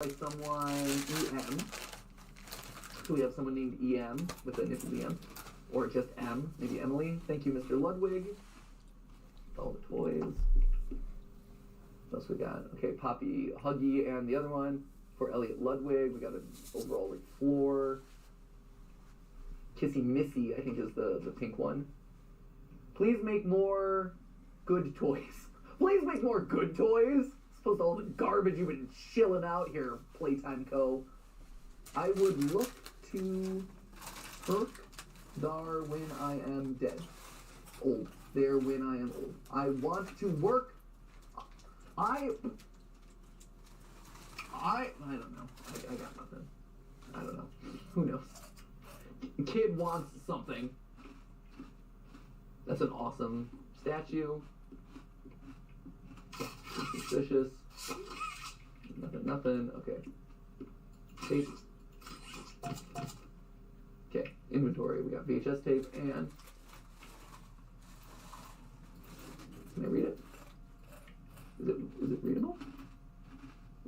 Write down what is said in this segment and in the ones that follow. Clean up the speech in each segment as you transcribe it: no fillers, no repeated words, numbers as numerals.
by someone EM. So we have someone named EM with the initial EM, or just M, maybe Emily. Thank you, Mr. Ludwig. All the toys. What else we got? Okay, Poppy Huggy and the other one for Elliot Ludwig. We got an overall like floor. Kissy Missy, I think, is the pink one. Please make more good toys. Please make more good toys. As opposed to all the garbage you've been chilling out here, Playtime Co. I would look to perk dar when I am dead. Old. There when I am old. I want to work. I don't know. I got nothing. I don't know. Who knows? Kid wants something. That's an awesome statue. Suspicious. Nothing. Okay. Tape. Okay. Inventory. We got VHS tape and. Can I read it? Is it readable?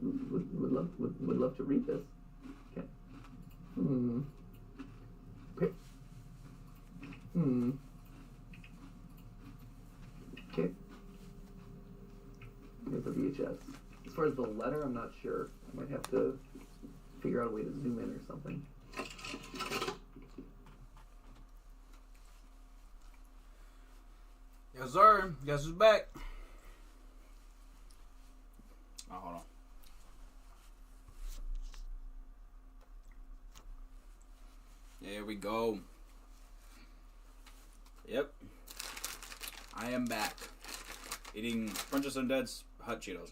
Would love to read this. Okay. Okay. Okay. Here's the VHS. As far as the letter, I'm not sure. I might have to figure out a way to zoom in or something. Yes, sir. Guess who's back? Oh, hold on. There we go. Yep. I am back. Eating Princess Undead's hot Cheetos.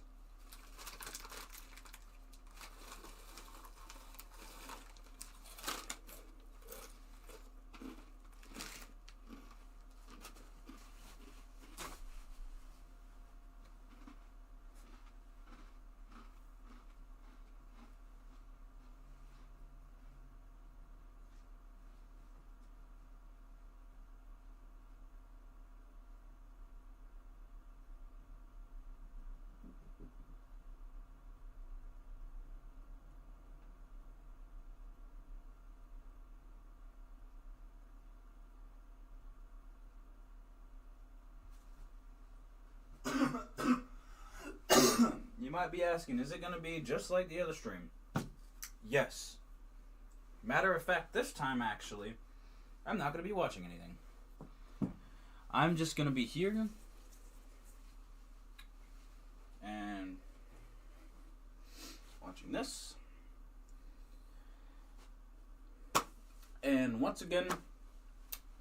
You might be asking, is it going to be just like the other stream? Yes. Matter of fact, this time actually, I'm not going to be watching anything. I'm just going to be here and watching this. And once again,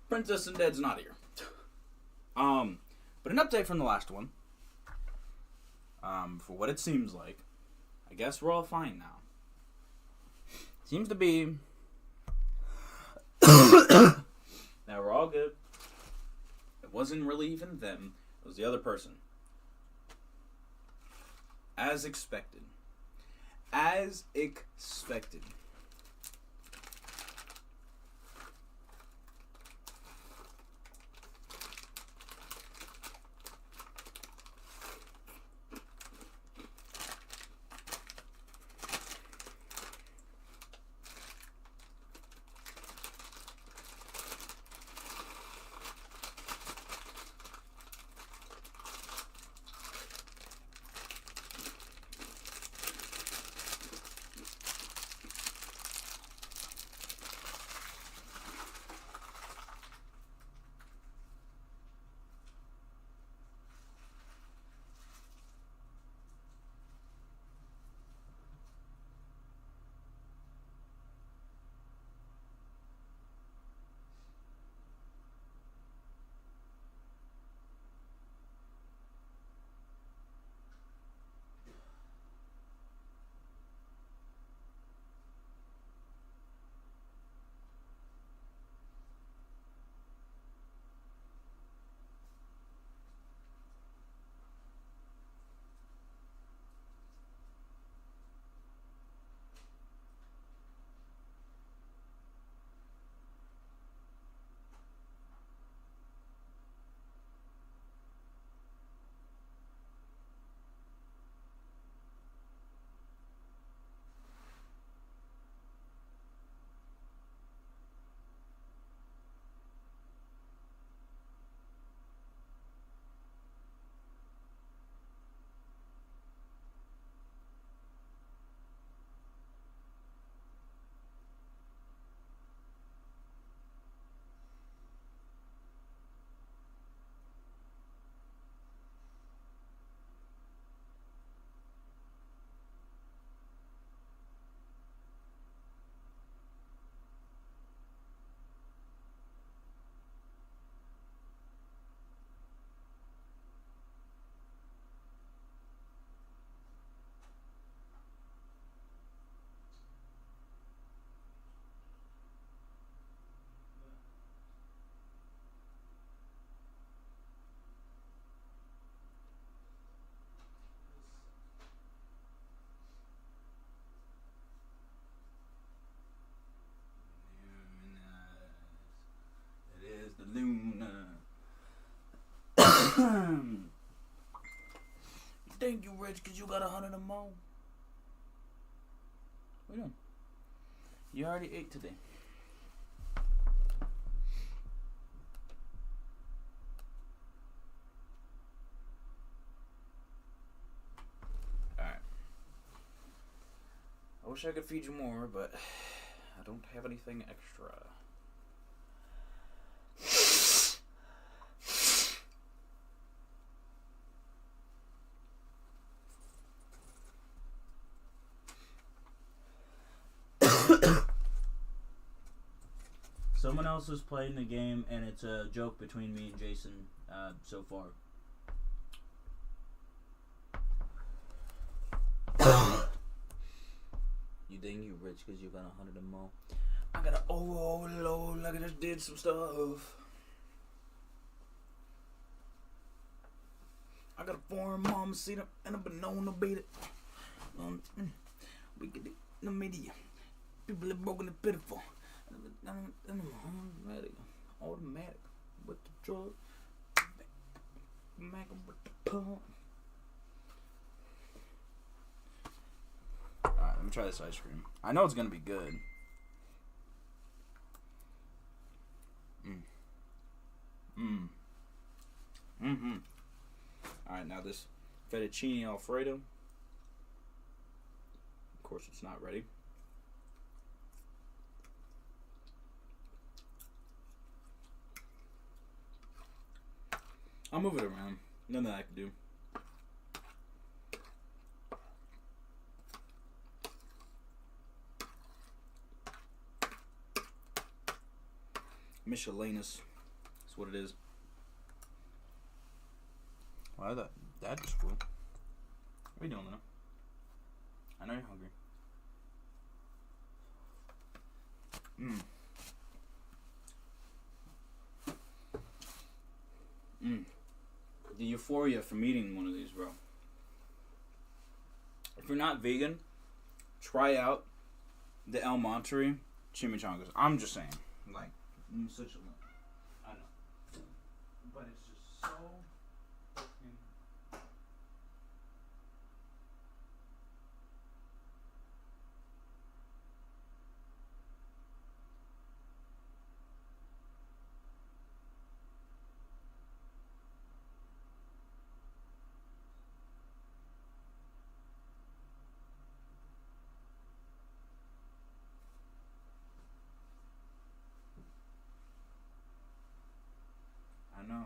Princess Undead's not here. But an update from the last one. For what it seems like, I guess we're all fine now. Seems to be that we're all good. It wasn't really even them. It was the other person. As expected. As expected. think you rich because you got 100 or more? What you doing? You already ate today. Alright. I wish I could feed you more, but I don't have anything extra. Someone else is playing the game, and it's a joke between me and Jason so far. You think you rich because you got 100 or more? I got an overload like I just did some stuff. I got a foreign mama seat and a banana beat it. We get it in the media. People are broken and pitiful. Automatic with the drug, Mac with the pump. Alright, let me try this ice cream. I know it's gonna be good. Alright, now this fettuccine alfredo. Of course, it's not ready. I'll move it around. Nothing I can do. Michelinus. That's what it is. Wow, that is cool. What are you doing, Luna? I know you're hungry. The euphoria from eating one of these, bro. If you're not vegan, try out the El Monterey chimichangas. I'm just saying, like, I'm such a, I know, but it's just so fucking. I know.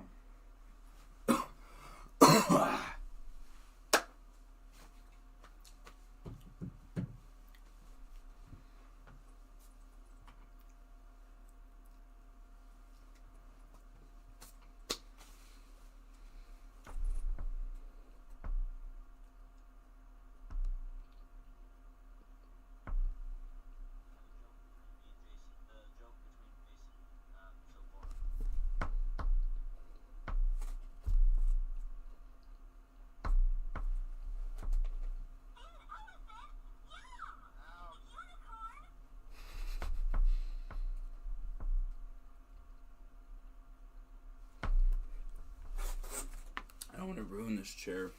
I don't want to ruin this chair.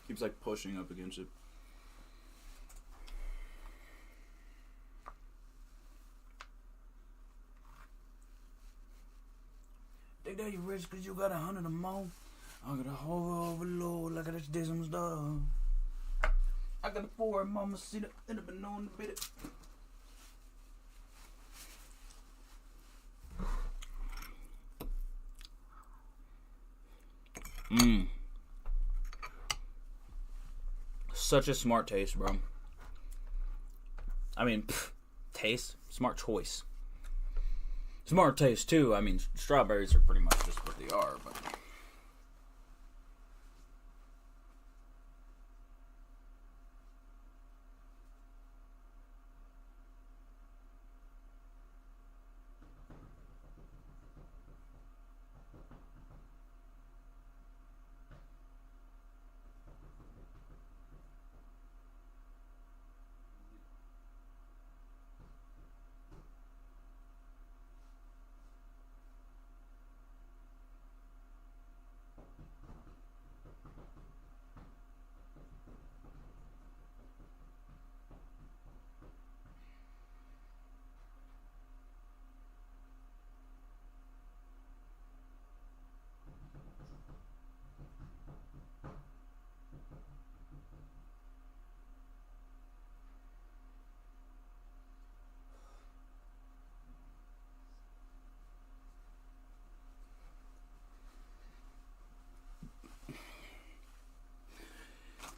Keeps like pushing up against it. Think that you rich because you got 100 or more? I got a whole overload like I just did some stuff. I got a foreign mama seat and a banana bit it. Such a smart taste, bro. I mean, taste, smart choice. Smart taste too. I mean, strawberries are pretty much just what they are, but.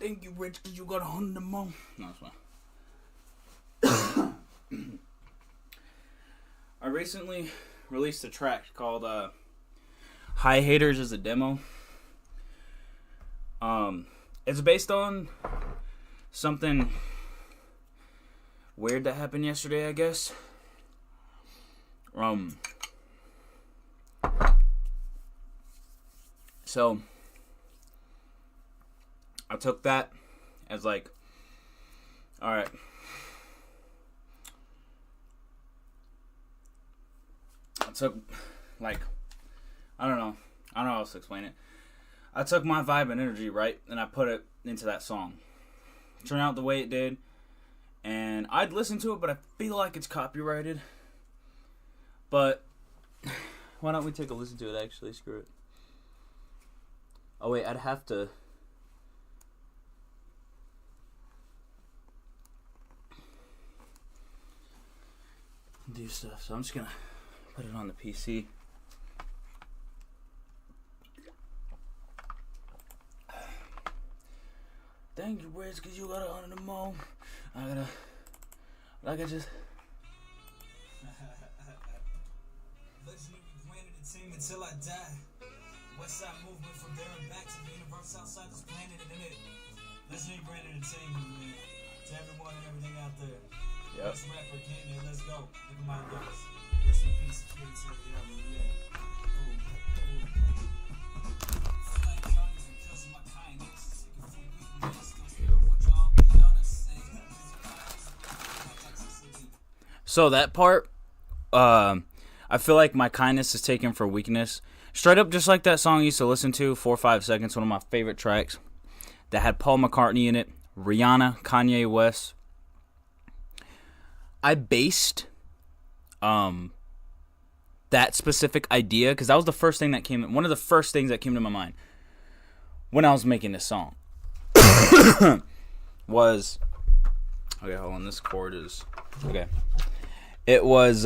think you rich because you got 100 more. No, it's fine. I recently released a track called High Haters as a demo. It's based on something weird that happened yesterday, I guess. So I took that as like, all right, I took like, I don't know how else to explain it. I took my vibe and energy, right, and I put it into that song. It turned out the way it did, and I'd listen to it, but I feel like it's copyrighted. But why don't we take a listen to it, actually? Screw it. Oh, wait, I'd have to... do stuff, so I'm just gonna put it on the PC. Thank you, Wiz, because you got 100 more. I gotta... like I just... Legendary brand entertainment till I die. Westside movement from there and back to the universe outside this planet and in it. Legendary brand entertainment, man. To everyone and everything out there. Yep. Best rapper, can't man, let's go. Look at my lyrics. Rest in peace, security to the devil, yeah. Feel like guns because of my kindness. Sick of food, weakness. Don't care what y'all be honest. So that part, I feel like my kindness is taken for weakness. Straight up, just like that song I used to listen to, 4 or 5 seconds, one of my favorite tracks, that had Paul McCartney in it, Rihanna, Kanye West. I based that specific idea, because that was the first thing that came, one of the first things that came to my mind when I was making this song. Was, okay, hold on, this chord is, okay. It was,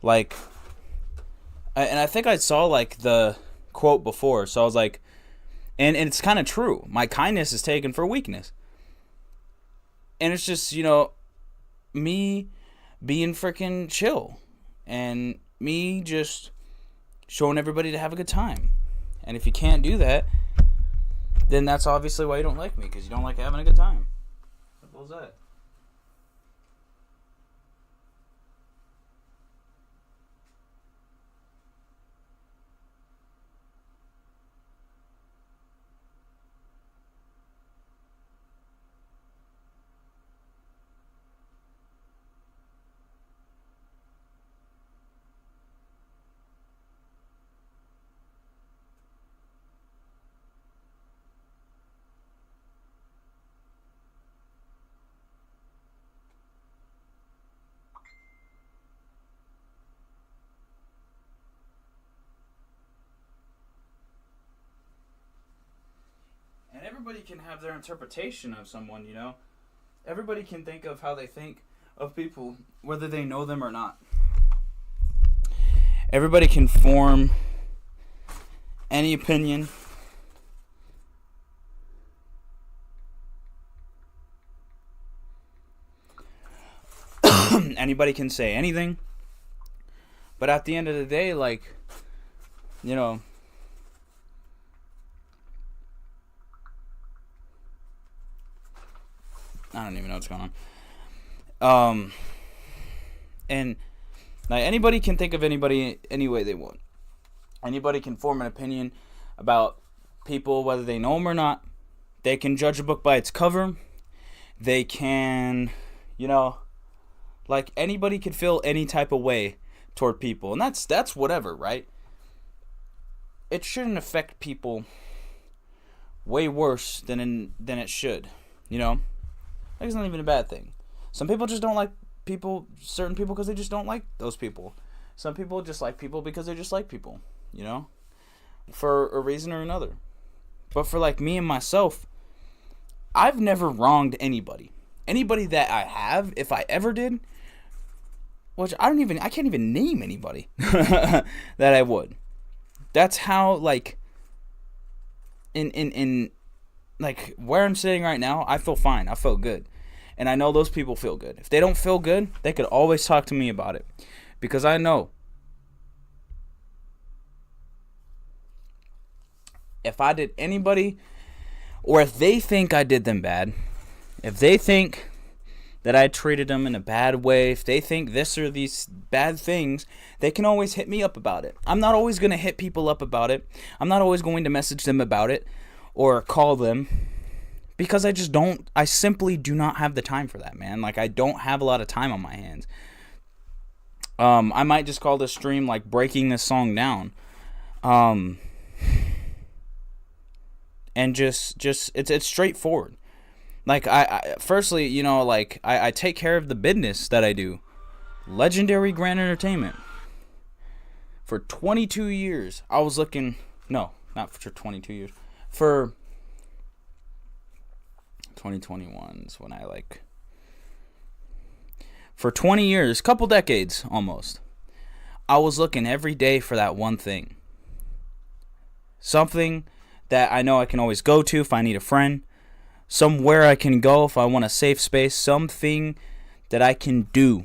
like, and I think I saw, like, the quote before, so I was like, and it's kind of true. My kindness is taken for weakness. And it's just, you know, me being freaking chill. And me just showing everybody to have a good time. And if you can't do that, then that's obviously why you don't like me, because you don't like having a good time. What was that? Everybody can have their interpretation of someone, you know? Everybody can think of how they think of people, whether they know them or not. Everybody can form any opinion. Anybody can say anything. But at the end of the day, like, you know, I don't even know what's going on. And like, anybody can think of anybody any way they want. Anybody can form an opinion about people, whether they know them or not. They can judge a book by its cover. They can, you know, like, anybody can feel any type of way toward people. And that's whatever, right? It shouldn't affect people way worse than it should, you know? Like, it's not even a bad thing. Some people just don't like people, certain people, because they just don't like those people. Some people just like people because they just like people, you know? For a reason or another. But for, like, me and myself, I've never wronged anybody. Anybody that I have, if I ever did, which I can't even name anybody that I would. That's how, like, in like where I'm sitting right now, I feel fine. I feel good. And I know those people feel good. If they don't feel good, they could always talk to me about it. Because I know if I did anybody, or if they think I did them bad, if they think that I treated them in a bad way, if they think this or these bad things, they can always hit me up about it. I'm not always going to hit people up about it. I'm not always going to message them about it or call them, because I simply do not have the time for that, man. Like, I don't have a lot of time on my hands. I might just call this stream, like, breaking this song down. And just it's straightforward. Like, I firstly, you know, like, I take care of the business that I do. Legendary Grand Entertainment. For 22 years, I was looking... No, not for 22 years. For 2021 is when I, like... For 20 years, couple decades, almost, I was looking every day for that one thing. Something that I know I can always go to if I need a friend. Somewhere I can go if I want a safe space. Something that I can do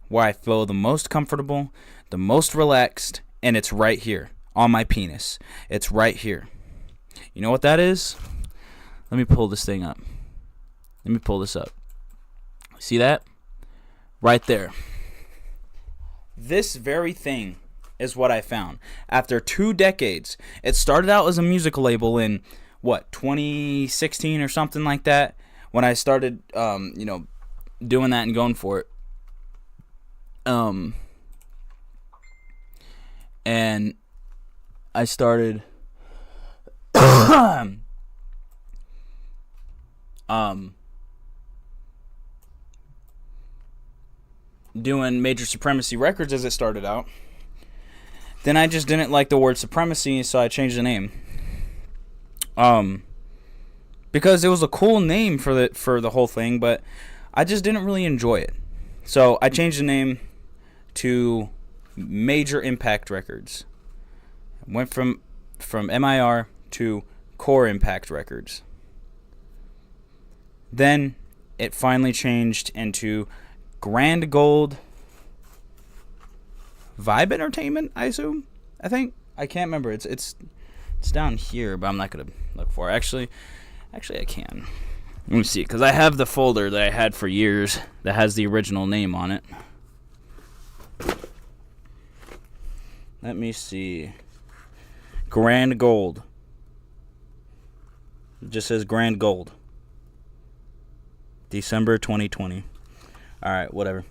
where I feel the most comfortable, the most relaxed, and it's right here on my penis. It's right here. You know what that is? Let me pull this thing up. Let me pull this up. See that? Right there. This very thing is what I found. After 2 decades, it started out as a music label in, 2016 or something like that, when I started, doing that and going for it. And I started, doing Major Supremacy Records as it started out. Then I just didn't like the word supremacy, so I changed the name. Because it was a cool name for the whole thing, but I just didn't really enjoy it. So I changed the name to Major Impact Records. Went from MIR to Core Impact Records. Then it finally changed into Grand Gold Vibe Entertainment, I assume. I think. I can't remember. It's down here, but I'm not gonna look for it. Actually I can. Let me see, because I have the folder that I had for years that has the original name on it. Let me see. Grand Gold. It just says Grand Gold. December 2020. Alright, whatever.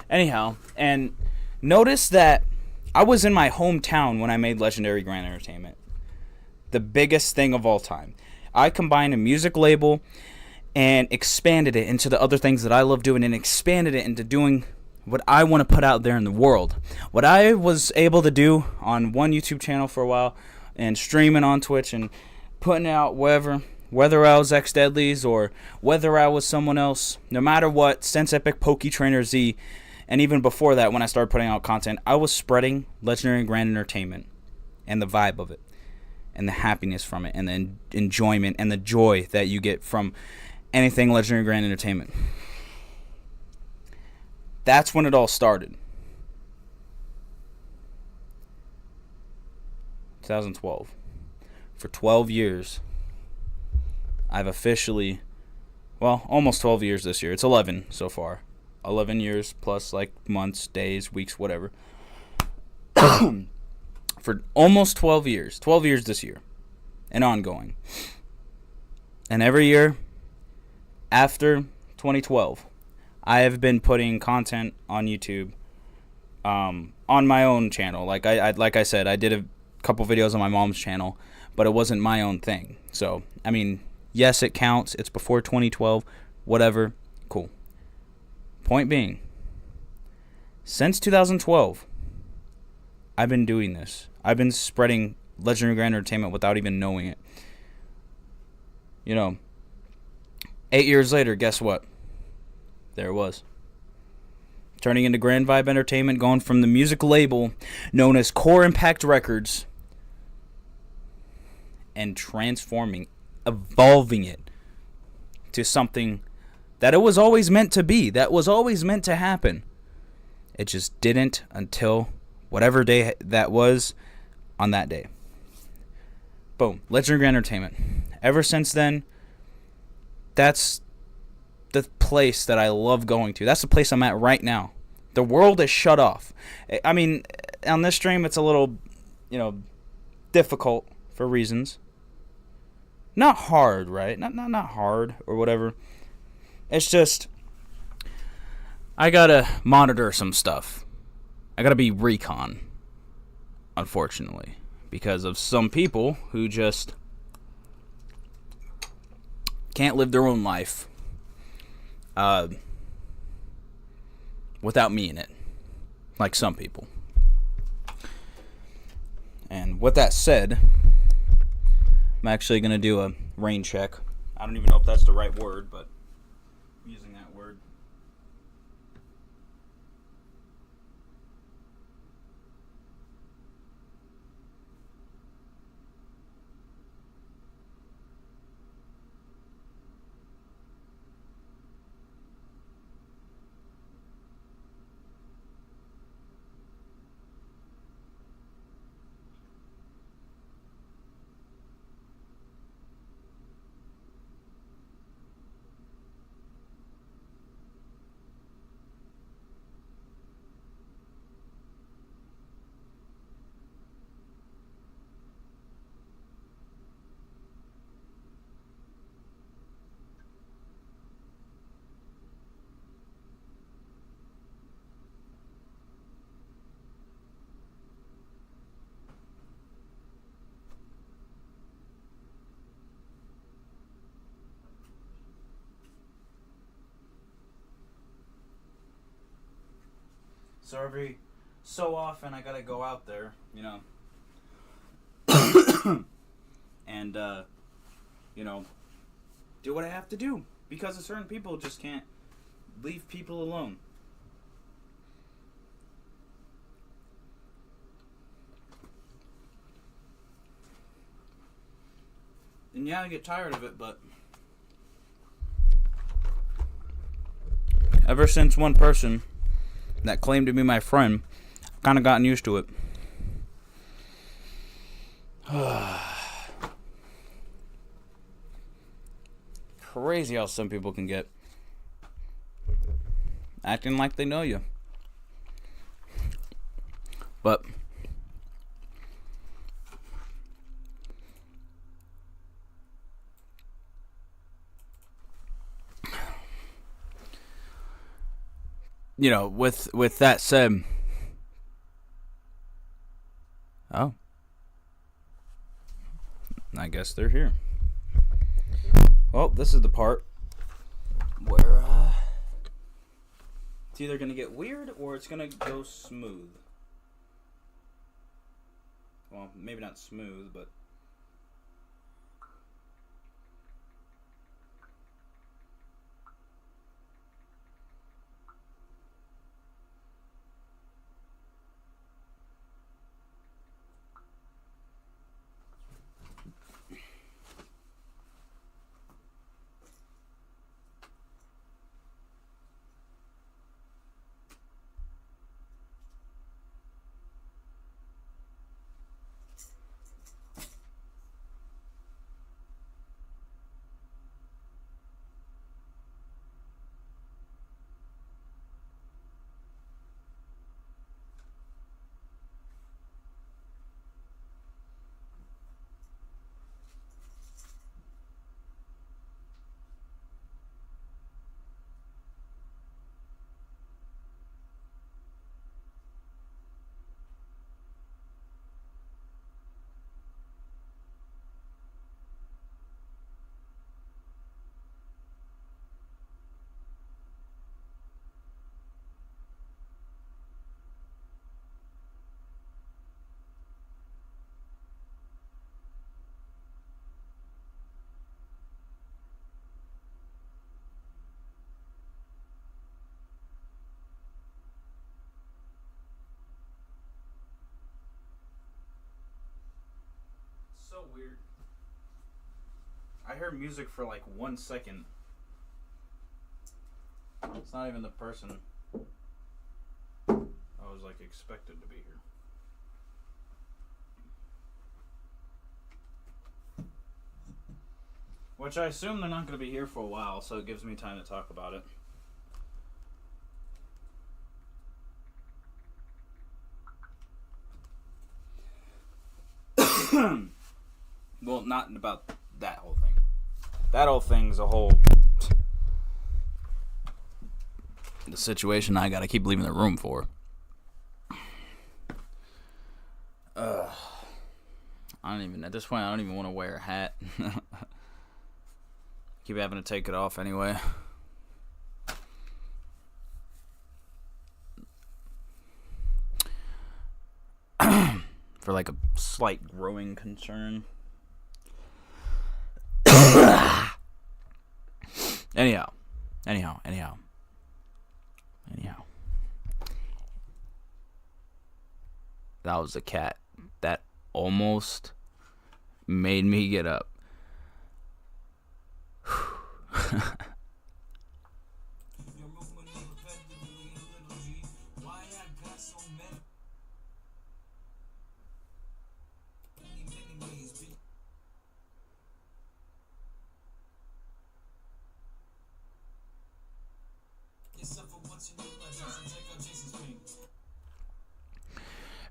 Anyhow, and notice that I was in my hometown when I made Legendary Grand Entertainment. The biggest thing of all time. I combined a music label and expanded it into the other things that I love doing, and expanded it into doing what I want to put out there in the world. What I was able to do on one YouTube channel for a while, and streaming on Twitch, and putting it out wherever, whether I was X Deadlies or whether I was someone else, no matter what, Sense Epic, Pokey Trainer Z, and even before that when I started putting out content, I was spreading Legendary Grand Entertainment and the vibe of it, and the happiness from it, and the enjoyment and the joy that you get from anything Legendary Grand Entertainment. That's when it all started. 2012. For 12 years, I've officially, almost 12 years this year. It's 11 so far. 11 years plus, like, months, days, weeks, whatever. For almost 12 years. 12 years this year. And ongoing. And every year after 2012, I have been putting content on YouTube on my own channel. Like I said, I did a couple videos on my mom's channel, but it wasn't my own thing. So, I mean, yes, it counts. It's before 2012. Whatever. Cool. Point being, since 2012, I've been doing this. I've been spreading Legendary Grand Entertainment without even knowing it. 8 years later, guess what? There it was. Turning into Grand Vibe Entertainment, going from the music label known as Core Impact Records and transforming, evolving it to something that it was always meant to be, that was always meant to happen. It just didn't until whatever day that was on that day. Boom. Legendary Entertainment. Ever since then, that's the place that I love going to. That's the place I'm at right now. The world is shut off. I mean, on this stream, it's a little, difficult for reasons. Not hard, right? Not hard or whatever. It's just, I gotta monitor some stuff. I gotta be recon, unfortunately, because of some people who just can't live their own life without me in it, like some people. And with that said, I'm actually going to do a rain check. I don't even know if that's the right word, but I'm using that word. So every so often I gotta go out there, and, do what I have to do. Because certain people just can't leave people alone. And yeah, I get tired of it, but ever since one person that claimed to be my friend, I've kind of gotten used to it. Crazy how some people can get acting like they know you. But with that said, oh, I guess they're here. Well, this is the part where it's either gonna get weird or it's gonna go smooth. Well, maybe not smooth, but heard music for like 1 second. It's not even the person I was like expected to be here. Which I assume they're not going to be here for a while, so it gives me time to talk about it. Well, not about that whole thing. That whole thing's a whole... the situation I gotta keep leaving the room for. I don't even... at this point, I don't even want to wear a hat. Keep having to take it off anyway. For like a slight growing concern. Anyhow. That was a cat. That almost made me get up.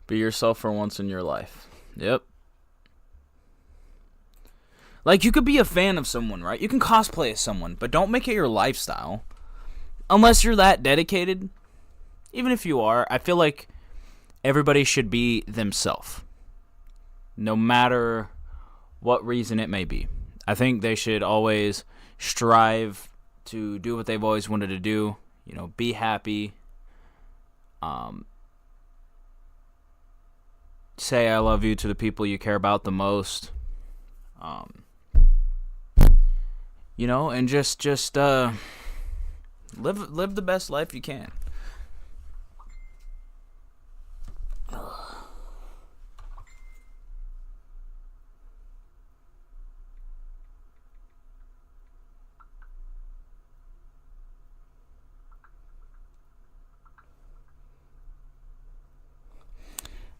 Be yourself for once in your life. Yep. Like, you could be a fan of someone, right? You can cosplay as someone, but don't make it your lifestyle. Unless you're that dedicated. Even if you are, I feel like everybody should be themselves. No matter what reason it may be. I think they should always strive to do what they've always wanted to do. You know, be happy. Say I love you to the people you care about the most. You know, and just live the best life you can.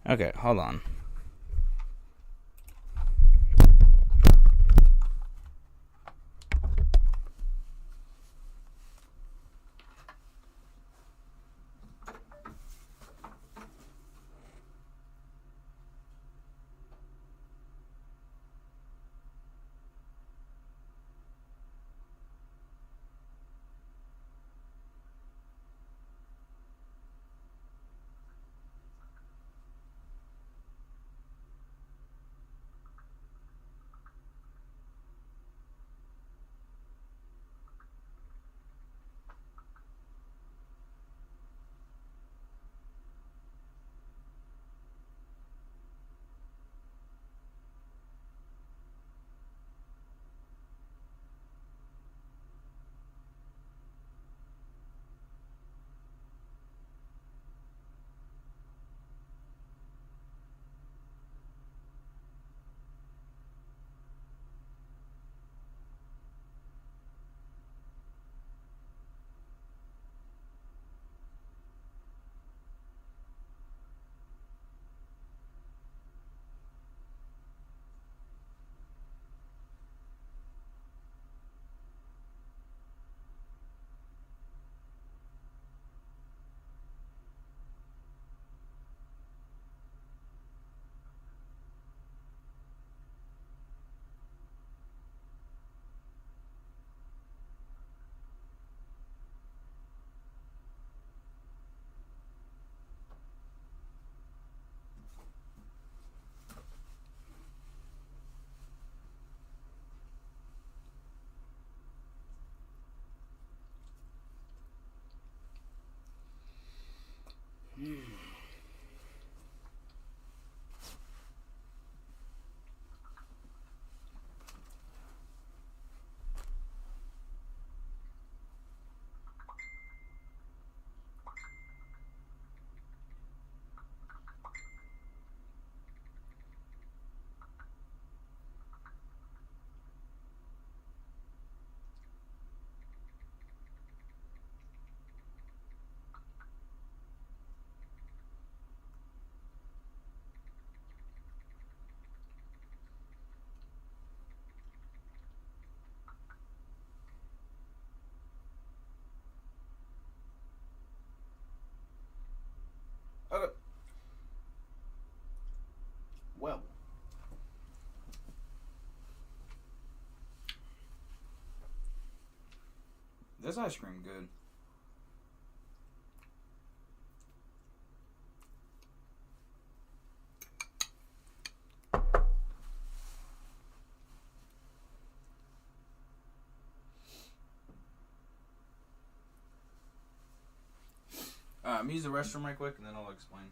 Okay, hold on. This ice cream good. I'm use the restroom right quick and then I'll explain.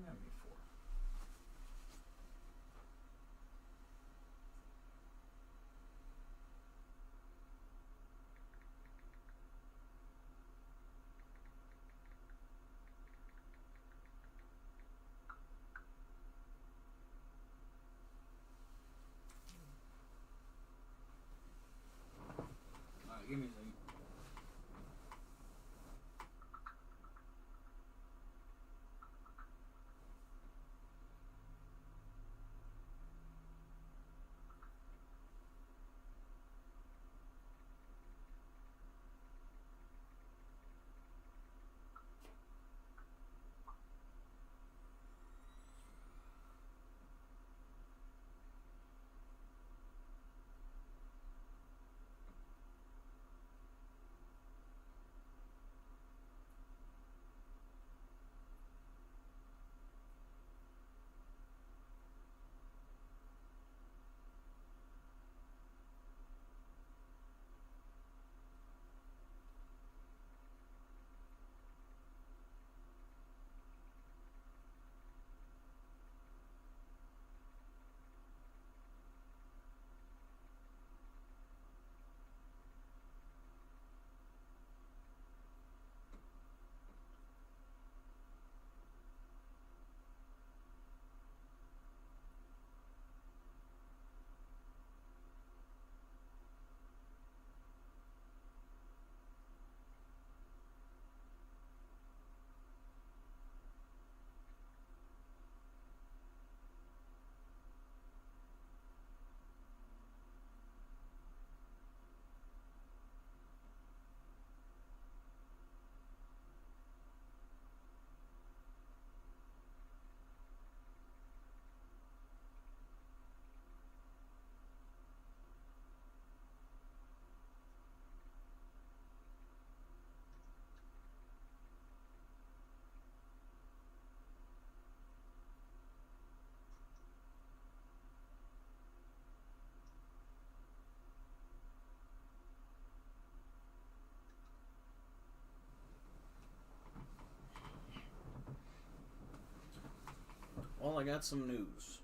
That'd be 4. Give me a second. Well, I got some news.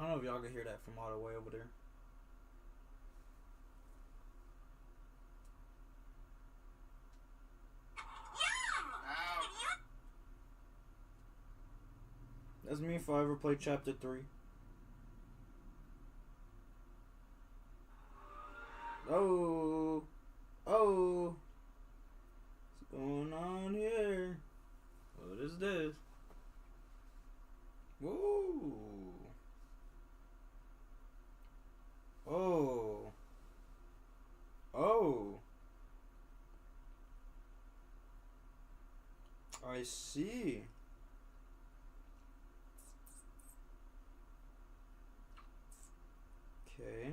don't know if y'all can hear that from all the way over there. That's me if I ever play Chapter 3. Oh. Oh. What's going on here? What is this? Woo. Oh. Oh. I see. Okay.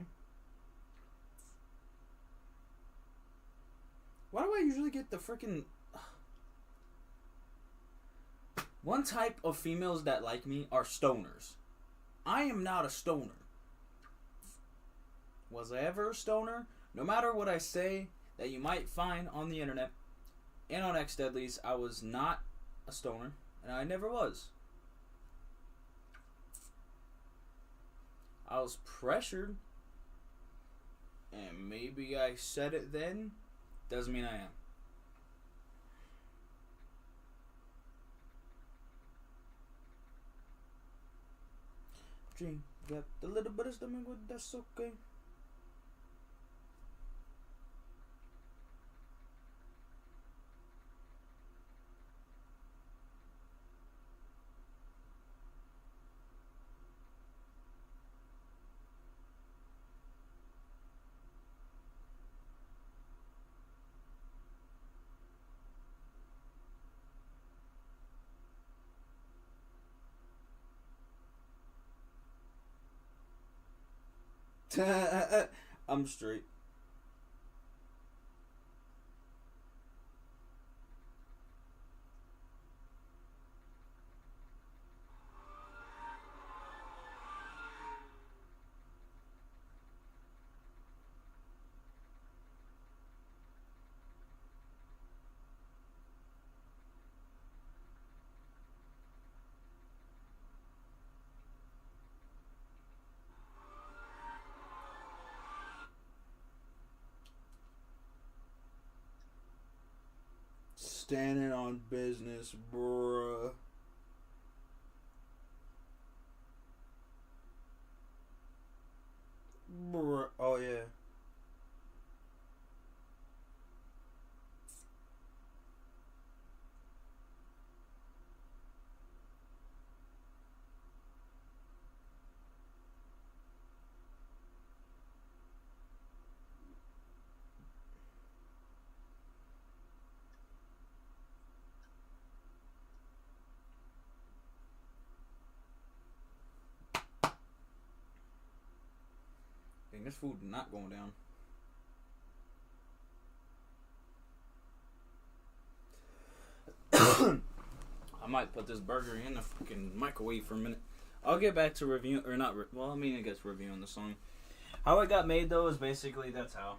Why do I usually get the freaking... One type of females that like me are stoners. I am not a stoner. Was I ever a stoner? No matter what I say that you might find on the internet and on X Deadlies, I was not a stoner, and I never was. I was pressured, and maybe I said it then. Doesn't mean I am. Dream, got a little bit of stomach, but that's okay. I'm straight. Standing on business, bruh. Bruh. Oh, yeah. Dang, this food not going down. I might put this burger in the fucking microwave for a minute. I'll get back to review, or not, well, I mean, I guess reviewing the song. How it got made, though, is basically, that's how.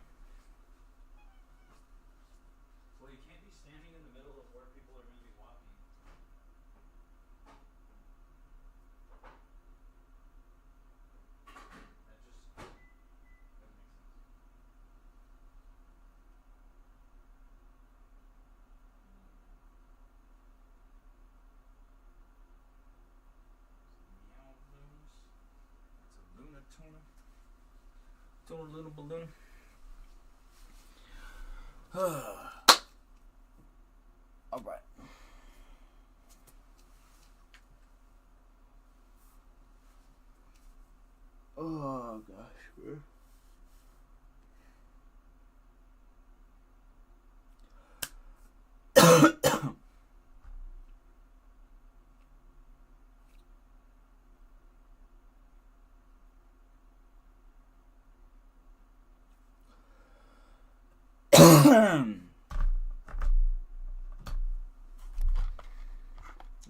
Well, you can't be standing in the middle of where people are going to be walking. That just doesn't make sense. Meow balloons. That's a Luna tuna. Tuna little balloon. Alright. Oh gosh, bro.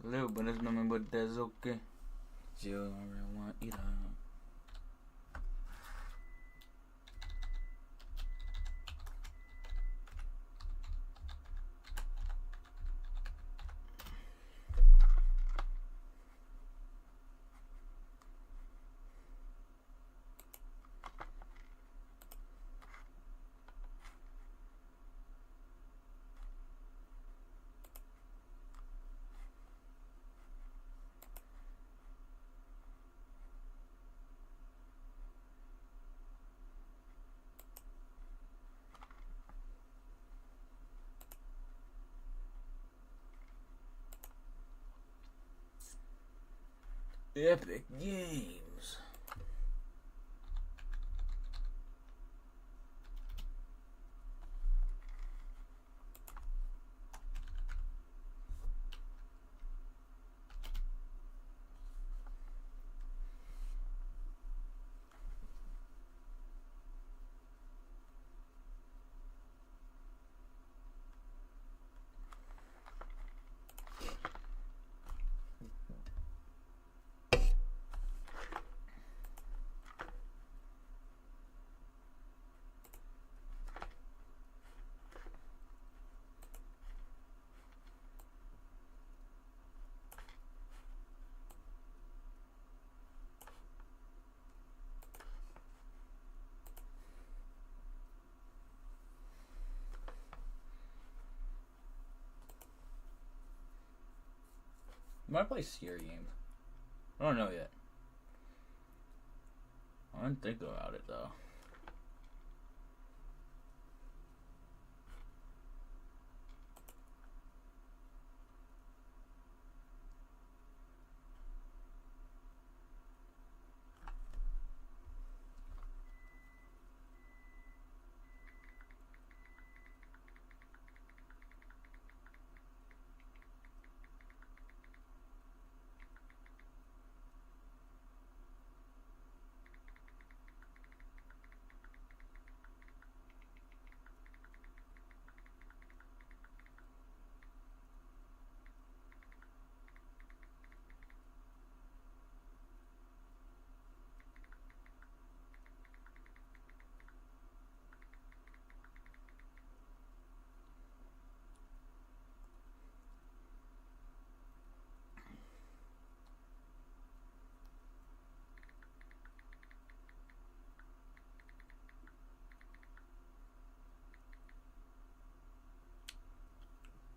A little bit of numbing, but that's okay. Still, I really want to eat out. Epic Games. I might play scary games. I don't know yet. I didn't think about it though.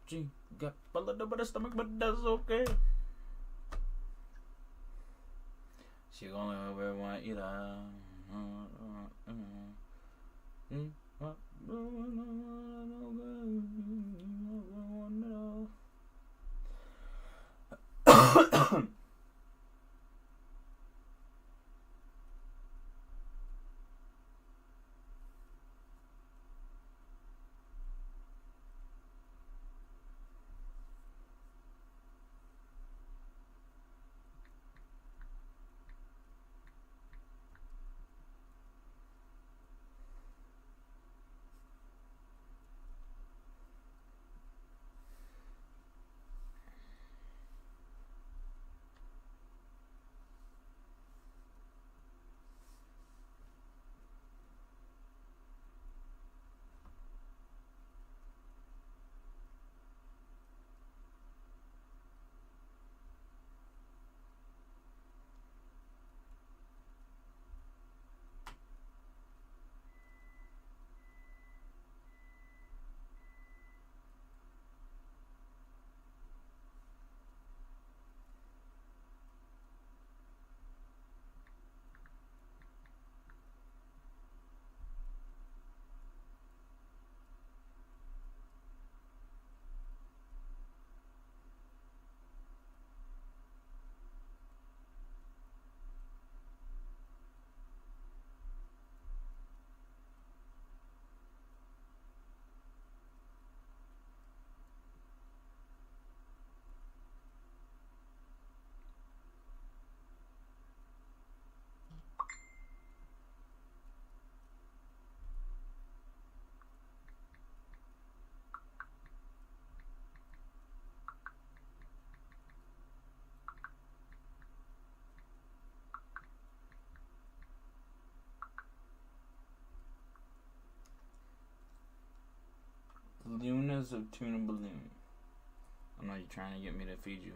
Gee, got a little bit of stomach, but that's okay. She gonna ever want to eat Lunas of tuna balloon. I know you're trying to get me to feed you.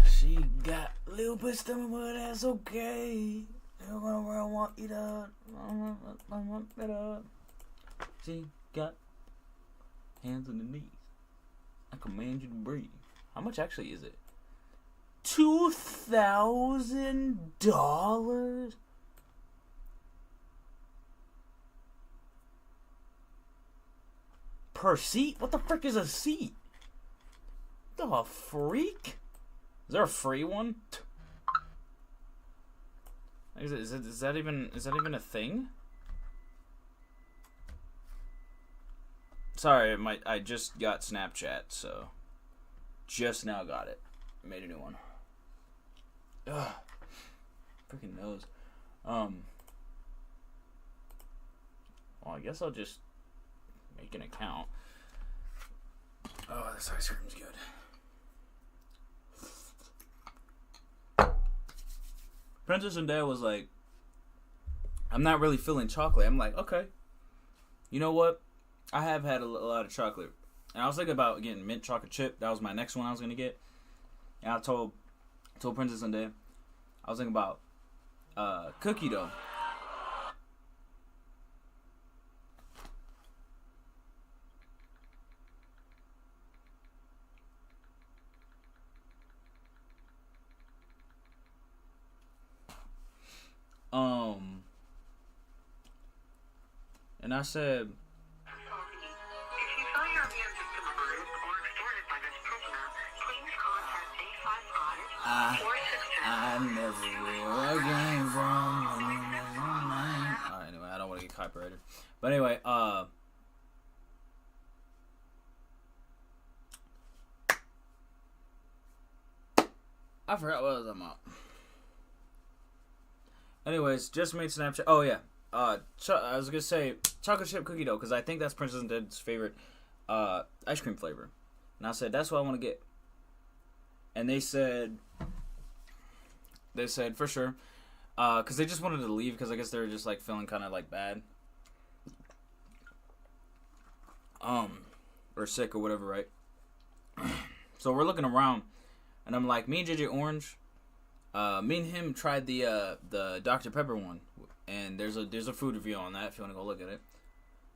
She got a little bit of stomach, but that's okay. They're gonna want to eat up. I want it up. She got hands on the knees. I command you to breathe. How much actually is it? $2,000 per seat? What the frick is a seat? The freak? Is there a free one? Is that even a thing? Sorry, I just got Snapchat, so just now got it. Made a new one. Ugh. Freaking nose. Well, I guess I'll just make an account. Oh, this ice cream's good. Princess and Dad was like, I'm not really feeling chocolate. I'm like, okay. You know what? I have had a lot of chocolate. And I was thinking about getting mint chocolate chip. That was my next one I was going to get. And I told Princess and Dad, I was thinking about cookie dough. And I said, I never where I came from. Anyway, I don't want to get copyrighted. But anyway, I forgot what I was talking about. Anyways, just made Snapchat. Oh yeah, I was gonna say chocolate chip cookie dough because I think that's Princess and Dad's favorite ice cream flavor. And I said that's what I want to get. And they said for sure, because they just wanted to leave because I guess they were just like feeling kind of like bad, or sick or whatever, right? So we're looking around, and I'm like, me and JJOrange, me and him tried the Dr. Pepper one, and there's a food review on that if you want to go look at it.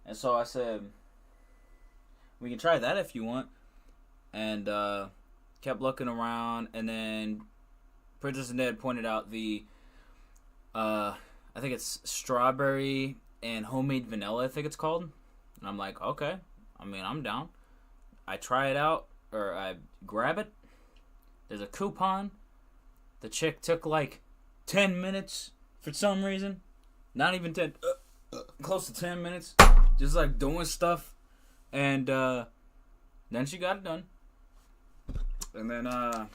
And so I said, we can try that if you want, and kept looking around, and then Princess and Dad pointed out the I think it's strawberry and homemade vanilla, I think it's called. And I'm like, okay, I mean, I'm down. I try it out, or I grab it. There's a coupon. The chick took like 10 minutes for some reason. Not even 10, close to 10 minutes. Just like doing stuff. And then she got it done. And then I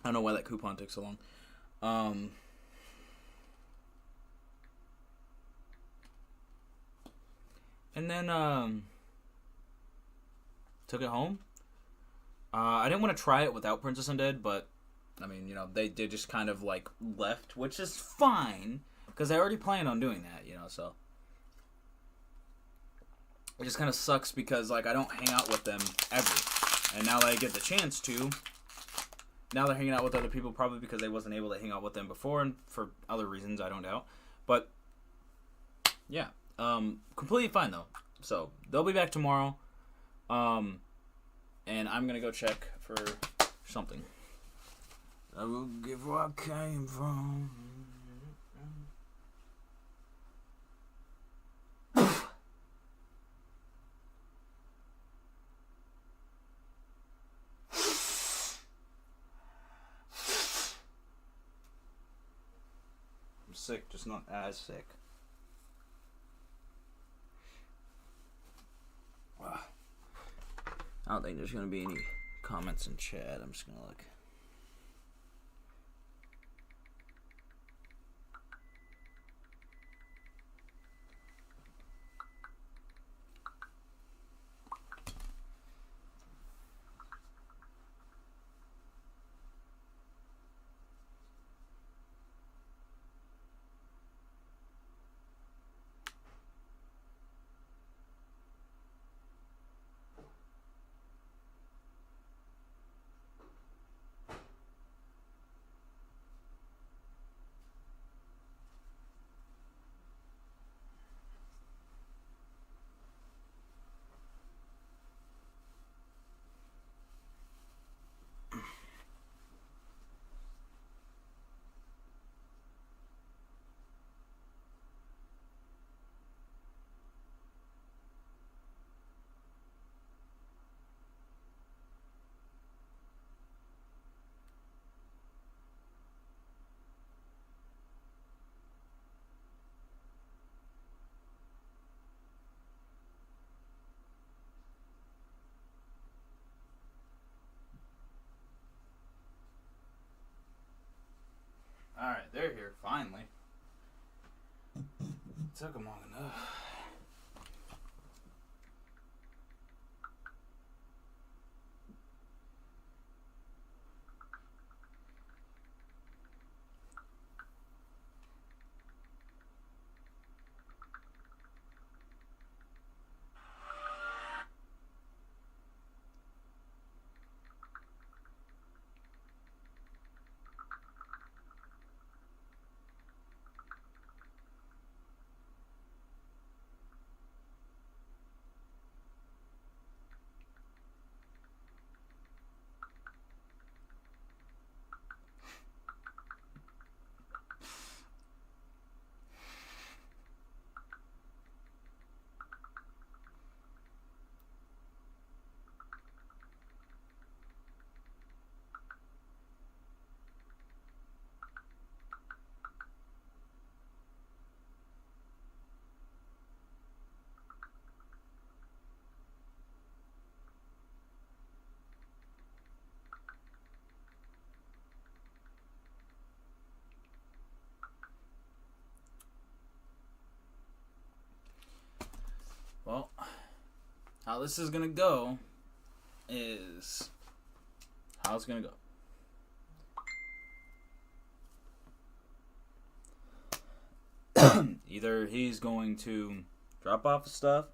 don't know why that coupon took so long. And then took it home. I didn't want to try it without Princess and Dad, but I mean, you know, they just kind of like left, which is fine because I already planned on doing that, you know. So it just kind of sucks because like I don't hang out with them ever, and now that I get the chance to. Now they're hanging out with other people, probably because they wasn't able to hang out with them before, and for other reasons, I don't doubt. But yeah, completely fine though. So they'll be back tomorrow, and I'm gonna go check for something. I will give where I came from. Sick, just not as sick. I don't think there's gonna be any comments in chat. I'm just gonna look. they're here, finally. Took them long enough. Well, how this is gonna go is how it's gonna go. Either he's going to drop off the stuff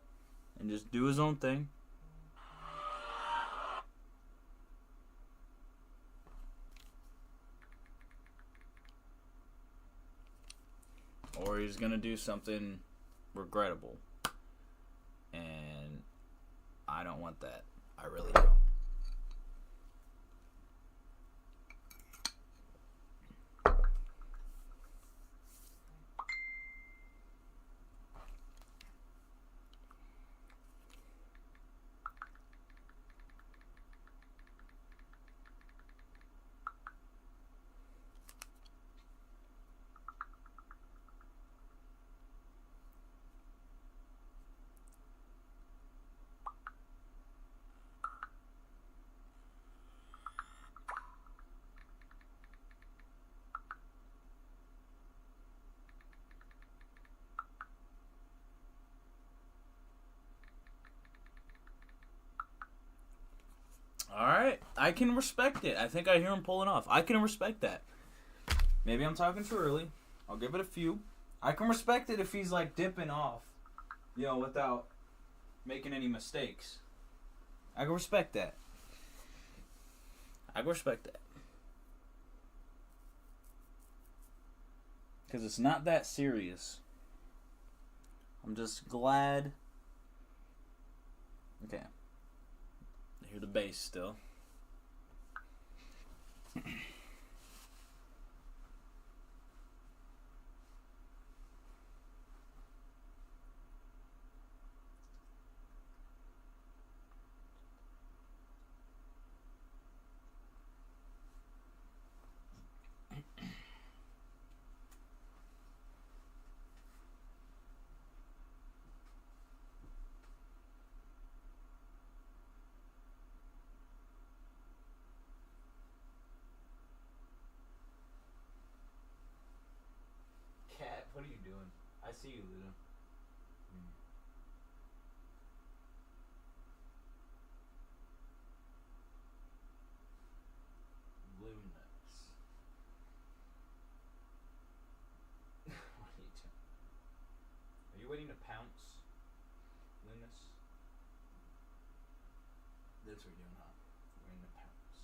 and just do his own thing, or he's gonna do something regrettable. And I don't want that. I really don't. Alright, I can respect it. I think I hear him pulling off. I can respect that. Maybe I'm talking too early. I'll give it a few. I can respect it if he's like dipping off, you know, without making any mistakes. I can respect that. I can respect that. Because it's not that serious. I'm just glad. Okay. I hear the bass still. Cat, what are you doing? I see you, Luna. Lunas. What are you doing? Are you waiting to pounce, Lunas? That's what you're doing, huh? Waiting to pounce.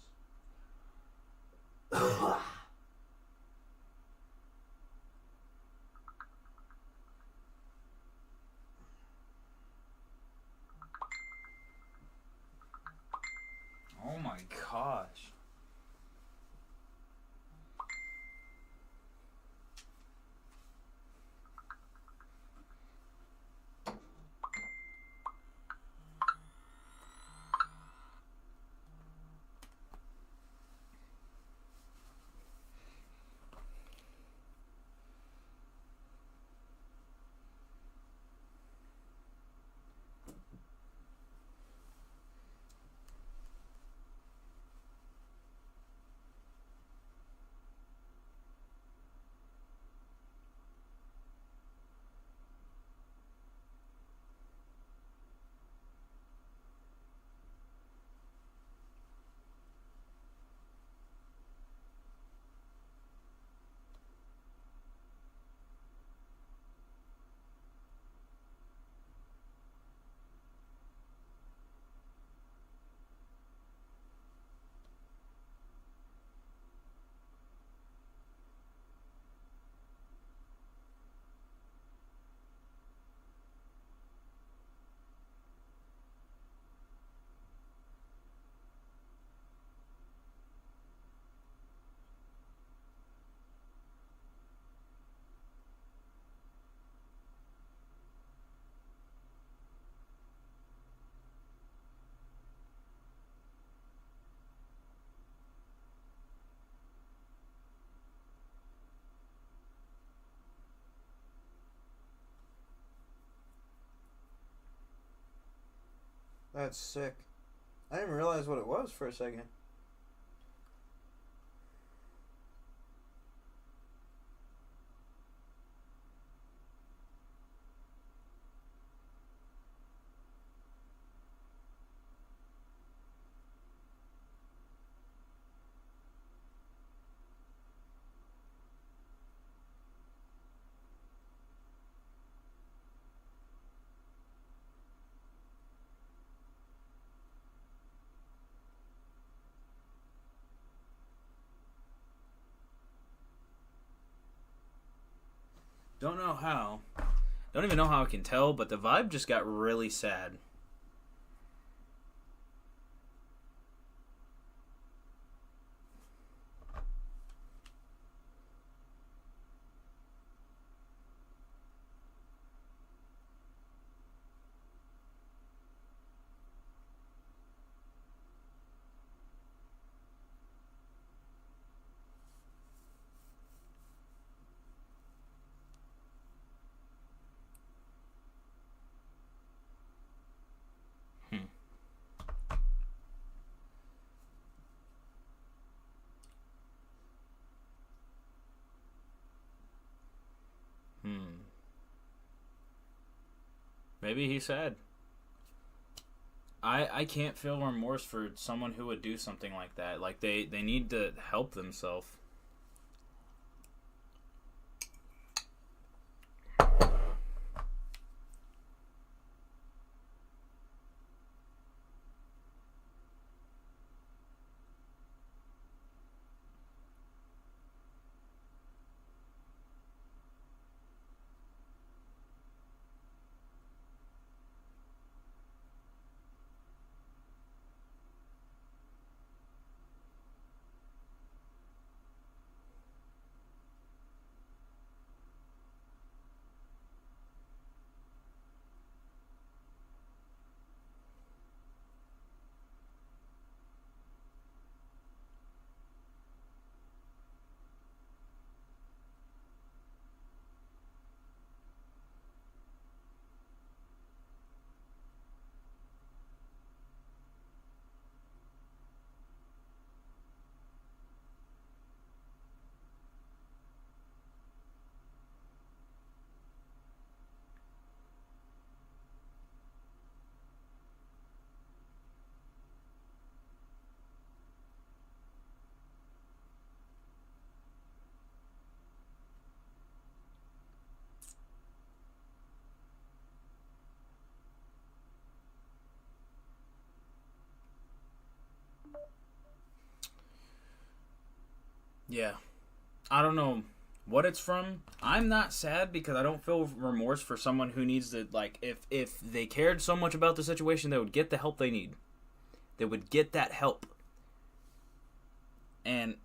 That's sick. I didn't realize what it was for a second. Don't know how. Don't even know how I can tell, but the vibe just got really sad. Maybe he's sad. I can't feel remorse for someone who would do something like that. Like, they need to help themselves. Yeah. I don't know what it's from. I'm not sad because I don't feel remorse for someone who needs to, like, if they cared so much about the situation, they would get the help they need. They would get that help. And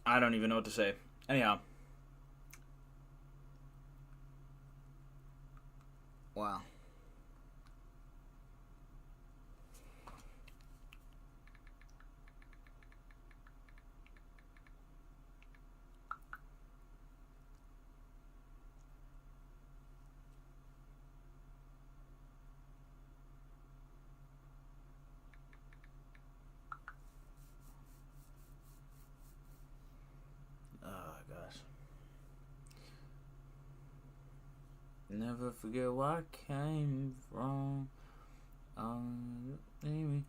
I don't even know what to say. Anyhow. Wow. Never forget where I came from. Baby.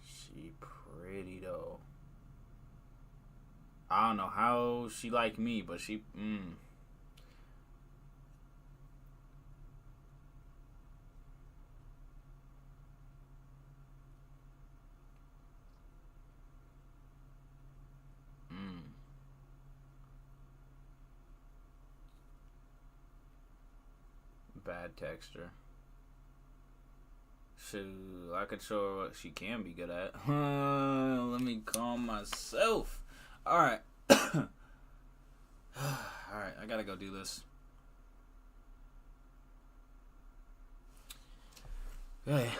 She pretty though. I don't know how she like me, but she bad texture. Shoot, I could show her what she can be good at. Let me calm myself. Alright. Alright, I gotta go do this. Okay.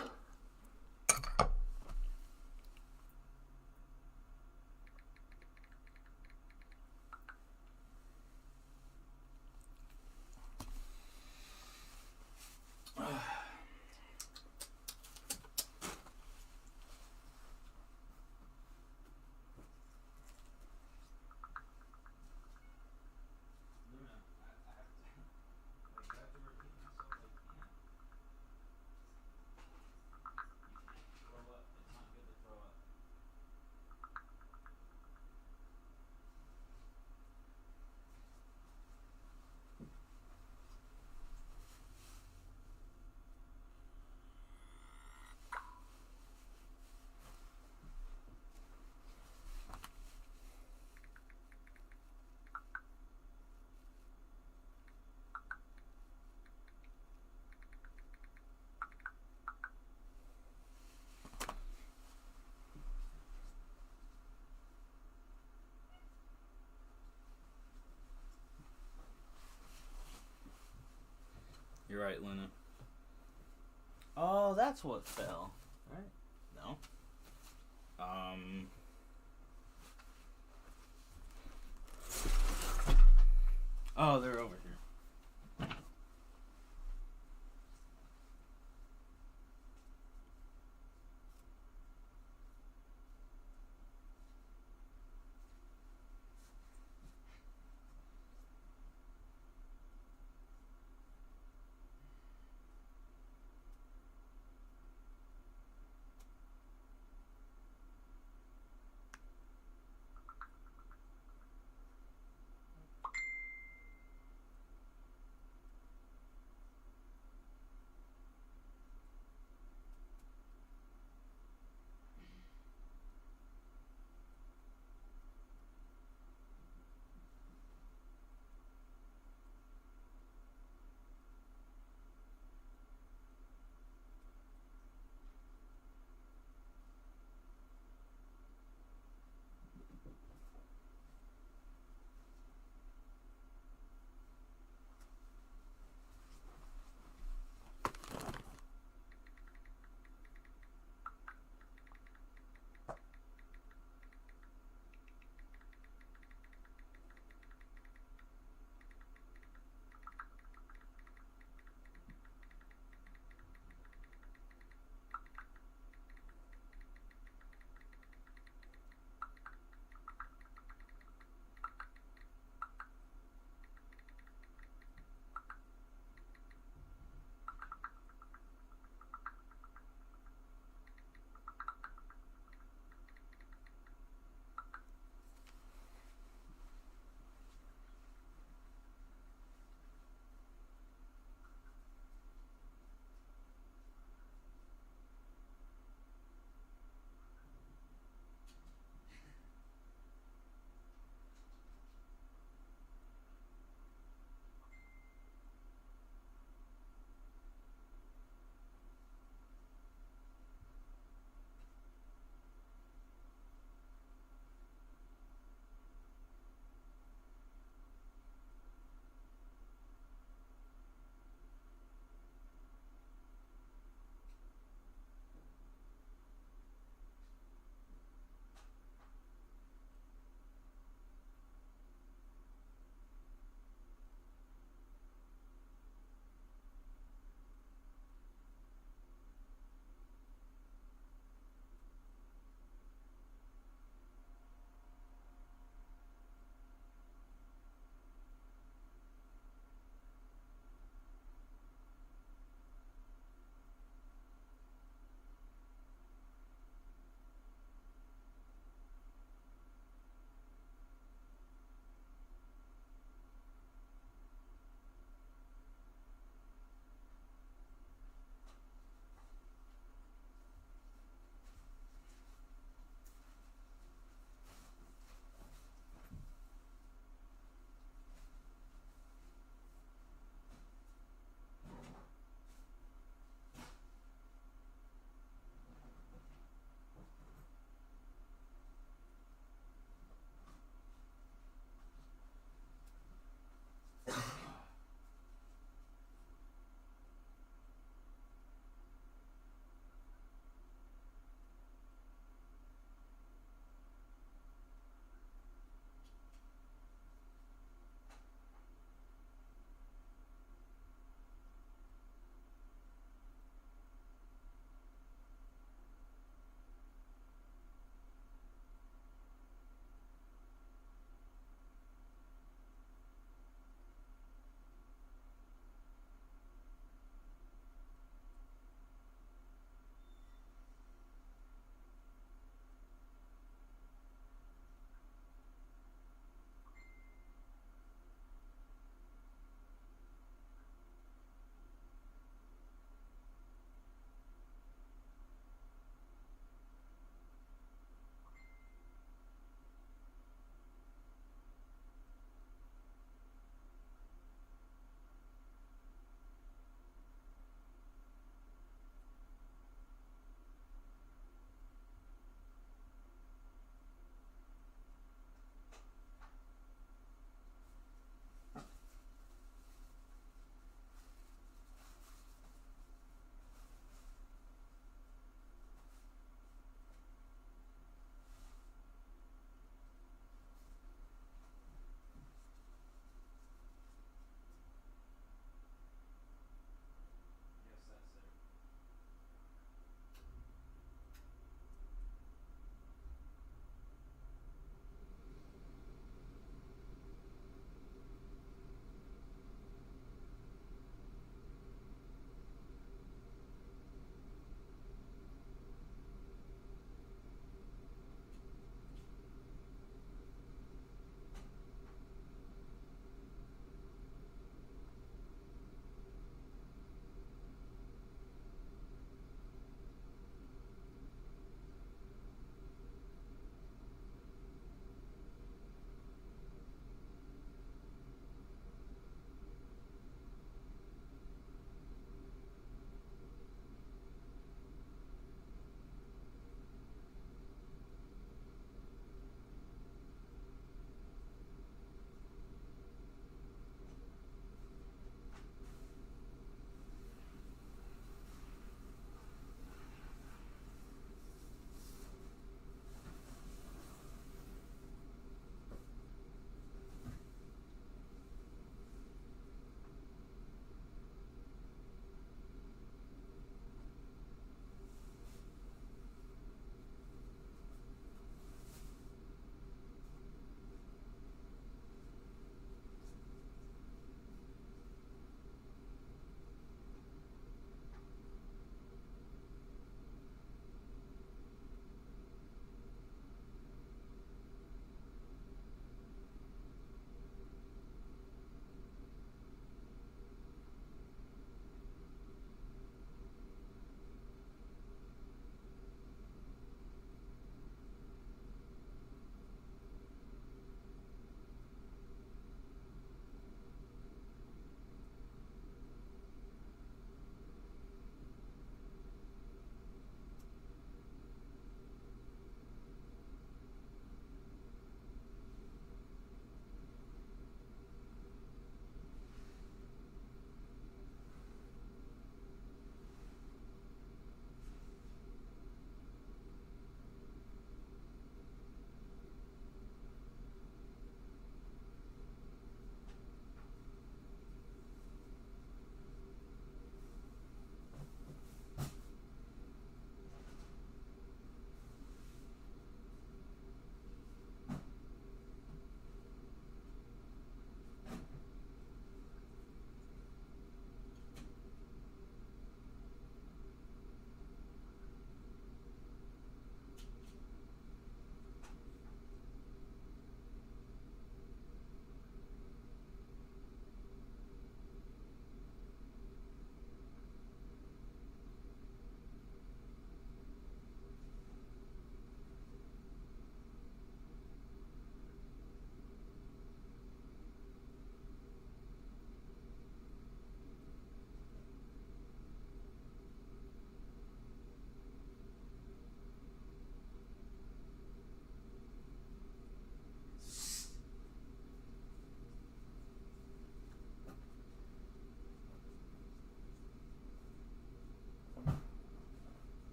You're right, Luna. Oh, that's what fell. Right? No. Oh, they're over here.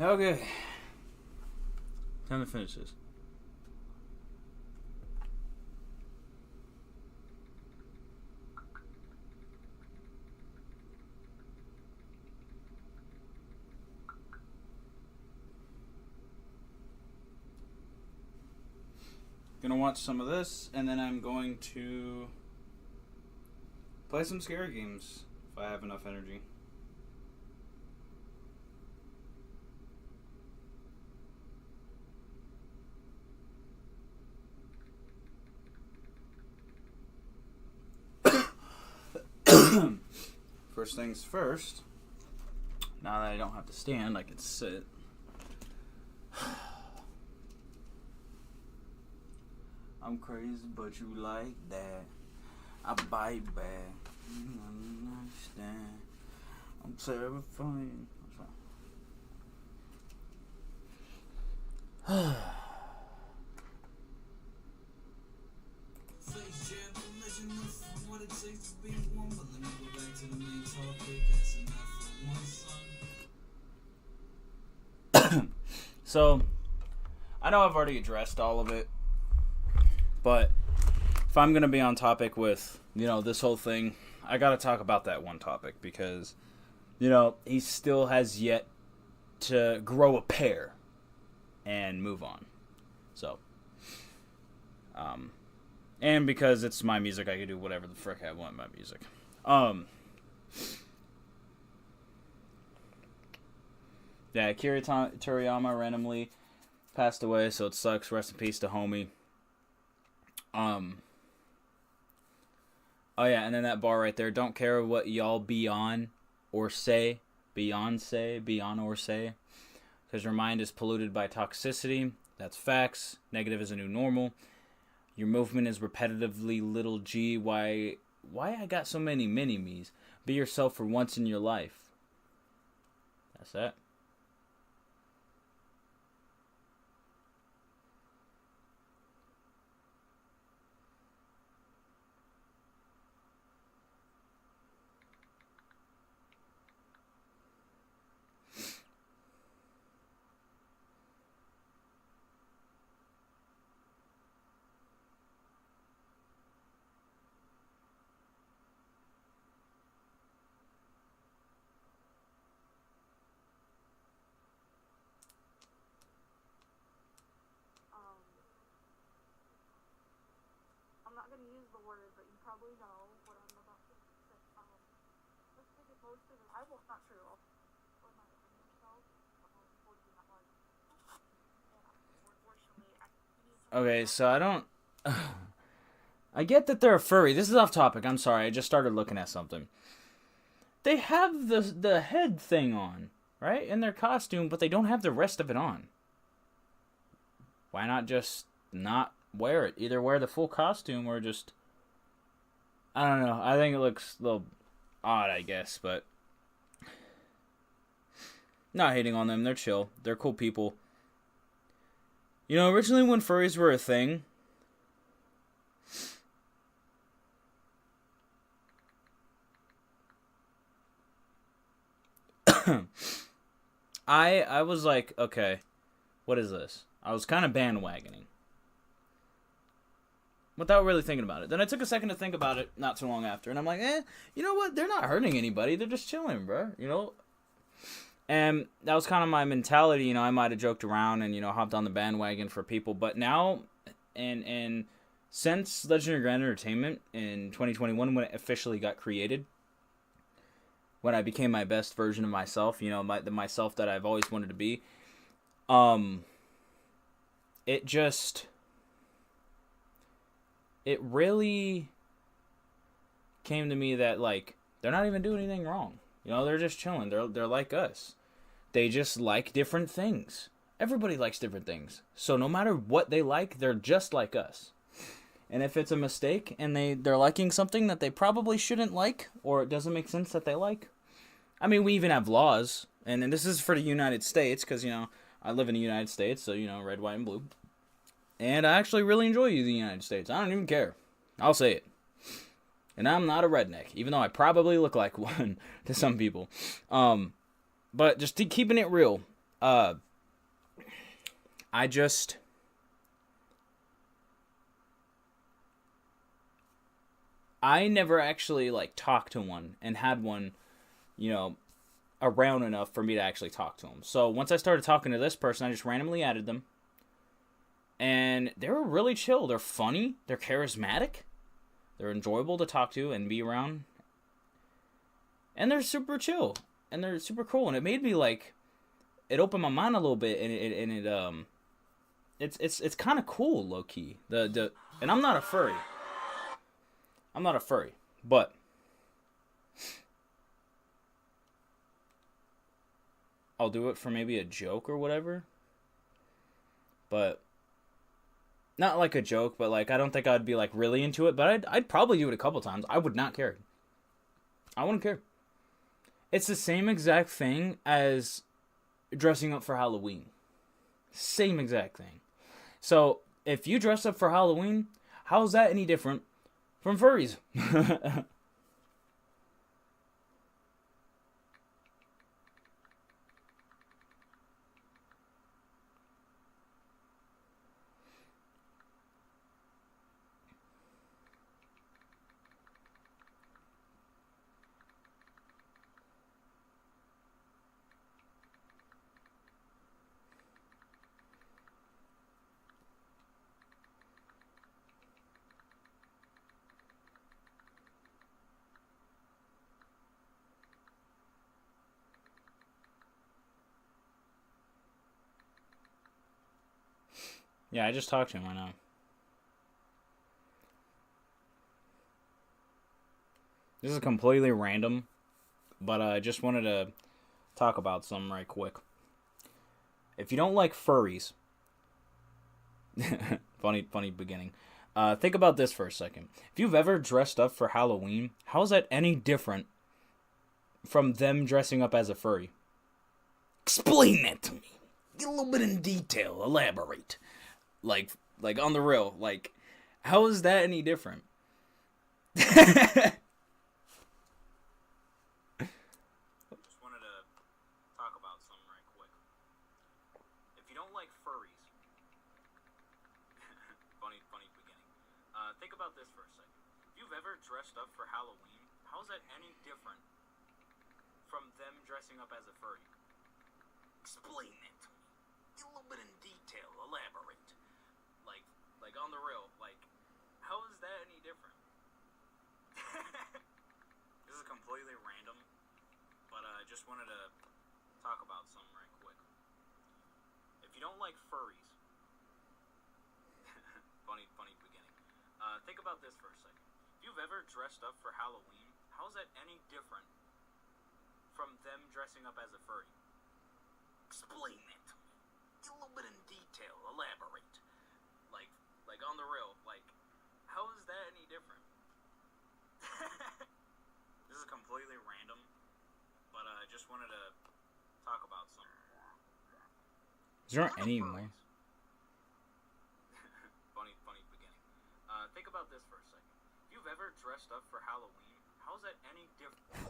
Okay. Time to finish this. Gonna watch some of this, and then I'm going to play some scary games if I have enough energy. First things first, now that I don't have to stand, I can sit. I'm crazy, but you like that. I bite back. You understand. I'm terrifying. So, I know I've already addressed all of it, but if I'm going to be on topic with, this whole thing, I got to talk about that one topic because, he still has yet to grow a pair and move on. So, and because it's my music, I can do whatever the frick I want with my music. Yeah, Akira Toriyama randomly passed away, so it sucks. Rest in peace to homie. Oh yeah, and then that bar right there. Don't care what y'all be on or say. Be on or say. Because your mind is polluted by toxicity. That's facts. Negative is a new normal. Your movement is repetitively little g. Why I got so many mini-me's? Be yourself for once in your life. That's that. I'm not going to use the word, but you probably know what I'm about to say. Let's take it close to the... I will... Not true. Or my yourself. Okay, so I don't... I get that they're a furry. This is off topic. I'm sorry. I just started looking at something. They have the head thing on, right? In their costume, but they don't have the rest of it on. Why not just not wear it? Either wear the full costume or just... I don't know. I think it looks a little odd, I guess, but... Not hating on them. They're chill. They're cool people. Originally when furries were a thing... I was like, okay, what is this? I was kind of bandwagoning. Without really thinking about it. Then I took a second to think about it not too long after. And I'm like, you know what? They're not hurting anybody. They're just chilling, bro. And that was kind of my mentality. I might have joked around and, hopped on the bandwagon for people. But now, and since Legendary Grand Entertainment in 2021, when it officially got created, when I became my best version of myself, the myself that I've always wanted to be, it really came to me that, like, they're not even doing anything wrong. They're just chilling. They're like us. They just like different things. Everybody likes different things. So no matter what they like, they're just like us. And if it's a mistake and they're liking something that they probably shouldn't like, or it doesn't make sense that they like, I mean, we even have laws, and this is for the United States, because, I live in the United States, so, red, white, and blue. And I actually really enjoy the United States. I don't even care. I'll say it. And I'm not a redneck, even though I probably look like one to some people. But just keeping it real, I just... I never actually, like, talked to one and had one, you know, around enough for me to actually talk to them. So once I started talking to this person, I just randomly added them. And they were really chill. They're funny. They're charismatic. They're enjoyable to talk to and be around. And they're super chill. And they're super cool. And it made me, like, it opened my mind a little bit. And it's kind of cool, low key. And I'm not a furry. But I'll do it for maybe a joke or whatever. But not like a joke, but like I don't think I'd be like really into it, but I'd probably do it a couple times. I would not care. I wouldn't care. It's the same exact thing as dressing up for Halloween. Same exact thing. So, if you dress up for Halloween, how's that any different from furries? Yeah, I just talked to him right now. This is completely random, but I just wanted to talk about something right quick. If you don't like furries, funny beginning. Think about this for a second. If you've ever dressed up for Halloween, how is that any different from them dressing up as a furry? Explain that to me. Get a little bit in detail. Elaborate. Like on the real. Like, how is that any different? Just wanted to talk about something right quick. If you don't like furries, funny beginning. Think about this for a second. If you've ever dressed up for Halloween, how is that any different from them dressing up as a furry? Explain it to me. Get a little bit in detail. Elaborate. Like on the real. Like, how is that any different? This is completely random, but I just wanted to talk about something right quick. If you don't like furries, funny beginning. Think about this for a second. If you've ever dressed up for Halloween, how is that any different from them dressing up as a furry? Explain it to me. Get a little bit in detail. Elaborate. Like on the real. Like, how is that any different? This is completely random, but I just wanted to talk about something. Is there any more? funny beginning. Think about this for a second. If you've ever dressed up for Halloween, how is that any different?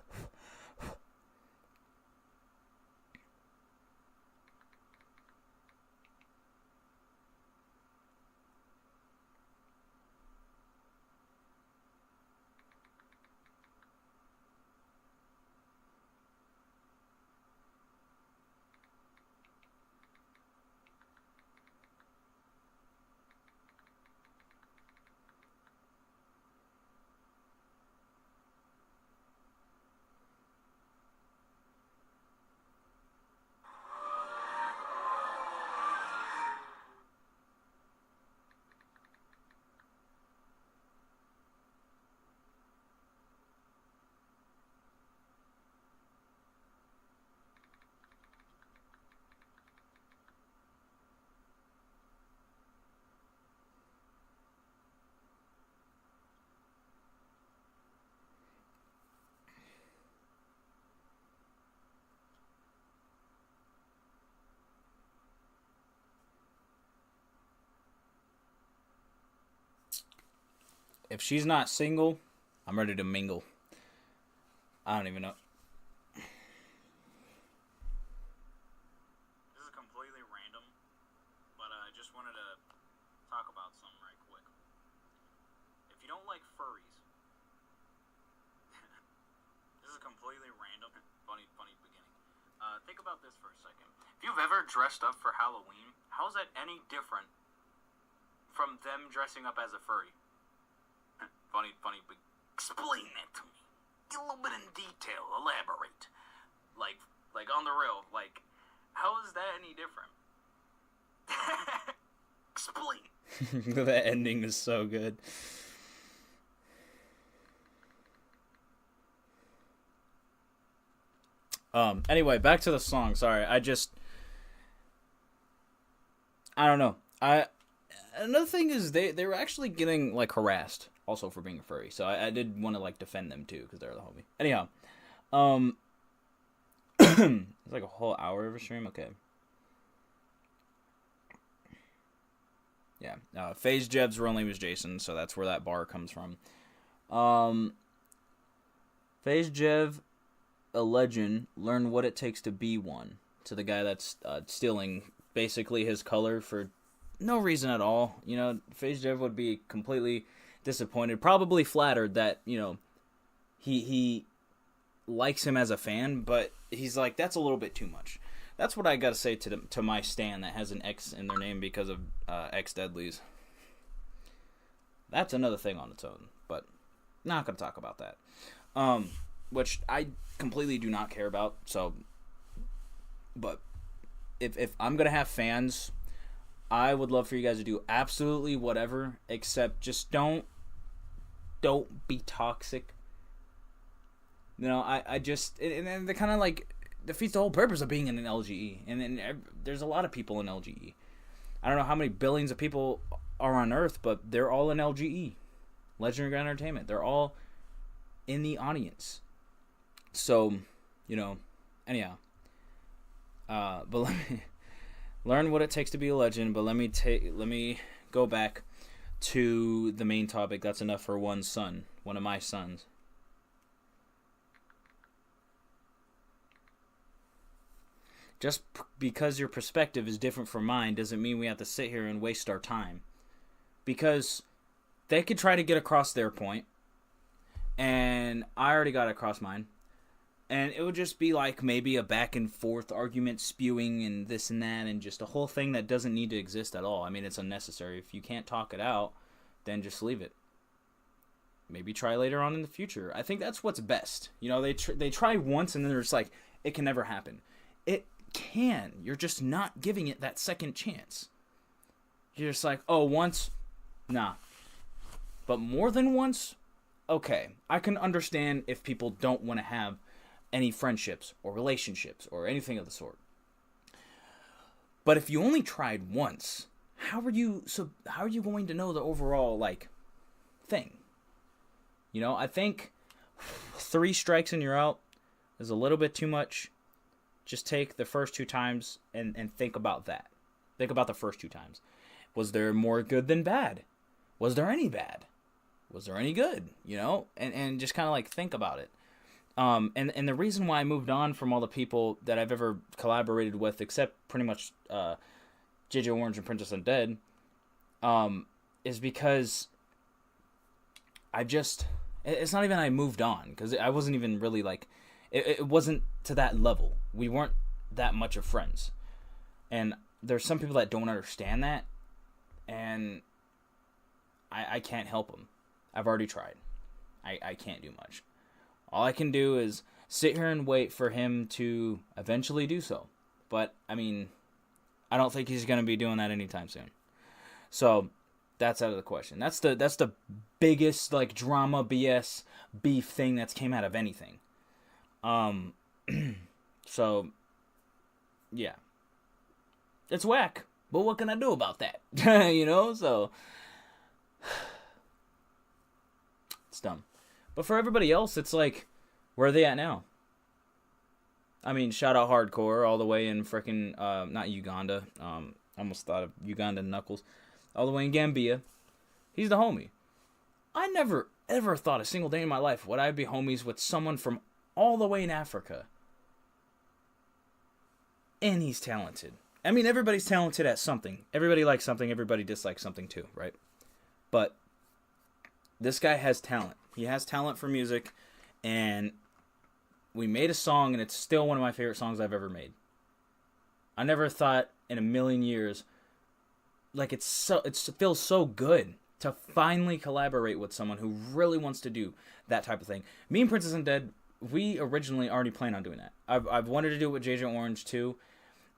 If she's not single, I'm ready to mingle. I don't even know. This don't like furries. This is completely random. Funny beginning. Think about this for a second. If you've ever dressed up for Halloween, how is that any different from them dressing up as a furry? Funny. Explain that to me. Get a little bit in detail. Elaborate. Like on the real. Like, how is that any different? Explain. That ending is so good. Anyway, back to the song. Sorry, I don't know. Another thing is they were actually getting like harassed also for being a furry. So I did want to like defend them too because they're the homie. Anyhow, it's like a whole hour of a stream. Okay. Yeah. FaZe Jeb's real name is Jason, so that's where that bar comes from. FaZe Jeb, a legend, learn what it takes to be one. To the guy that's stealing basically his color for no reason at all. You know, FaZe Jeb would be completely disappointed, probably flattered that, you know, he likes him as a fan, but he's like, that's a little bit too much. That's what I gotta say to my stan that has an X in their name because of X-Deadlies. That's another thing on its own, but not gonna talk about that. Which I completely do not care about. So, but if I'm gonna have fans, I would love for you guys to do absolutely whatever, except just don't be toxic. You know, I just, and they kind of like defeats the whole purpose of being in an LGE. And then there's a lot of people in LGE. I don't know how many billions of people are on Earth, but they're all in LGE, Legendary Grand Entertainment. They're all in the audience. So, you know, anyhow. But let me learn what it takes to be a legend. But let me go back to the main topic. That's enough for one of my sons. Just because your perspective is different from mine doesn't mean we have to sit here and waste our time. Because they could try to get across their point, and I already got across mine. And it would just be like maybe a back and forth argument spewing and this and that and just a whole thing that doesn't need to exist at all. I mean, it's unnecessary. If you can't talk it out, then just leave it. Maybe try later on in the future. I think that's what's best. You know, they try once and then they're just like, it can never happen. It can. You're just not giving it that second chance. You're just like, oh, once? Nah. But more than once? Okay. I can understand if people don't want to have any friendships or relationships or anything of the sort. But if you only tried once, how are you going to know the overall like thing? You know, I think 3 strikes and you're out is a little bit too much. Just take the first 2 times and think about that. Think about the first 2 times. Was there more good than bad? Was there any bad? Was there any good? You know, and just kind of like think about it. And the reason why I moved on from all the people that I've ever collaborated with, except pretty much JJOrange and Princess Undead, is because it's not even I moved on, because I wasn't even really like, it wasn't to that level. We weren't that much of friends. And there's some people that don't understand that, and I can't help them. I've already tried. I can't do much. All I can do is sit here and wait for him to eventually do so. But, I mean, I don't think he's going to be doing that anytime soon. So, that's out of the question. That's the biggest, like, drama, BS, beef thing that's came out of anything. So, yeah. It's whack. But what can I do about that? You know, so it's dumb. But for everybody else, it's like, where are they at now? I mean, shout out Hardcore all the way in frickin' not Uganda. Almost thought of Uganda Knuckles. All the way in Gambia. He's the homie. I never, ever thought a single day in my life would I be homies with someone from all the way in Africa. And he's talented. I mean, everybody's talented at something. Everybody likes something. Everybody dislikes something too, right? But This guy has talent. He has talent for music, and we made a song, and it's still one of my favorite songs I've ever made. I never thought in a million years, like, it feels so good to finally collaborate with someone who really wants to do that type of thing. Me and Princess Undead, we originally already planned on doing that. I've wanted to do it with JJOrange too,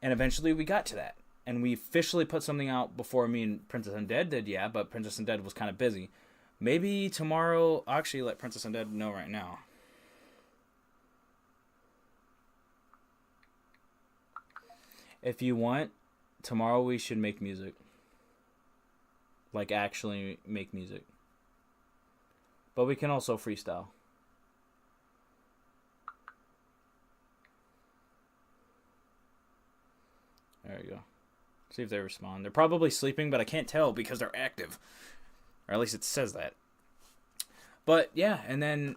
and eventually we got to that. And we officially put something out before me and Princess Undead did, yeah, but Princess Undead was kind of busy. Maybe tomorrow, I'll actually let Princess Undead know right now. If you want, tomorrow we should make music. Like, actually make music. But we can also freestyle. There you go. See if they respond. They're probably sleeping, but I can't tell because they're active. Or at least it says that. But, yeah, and then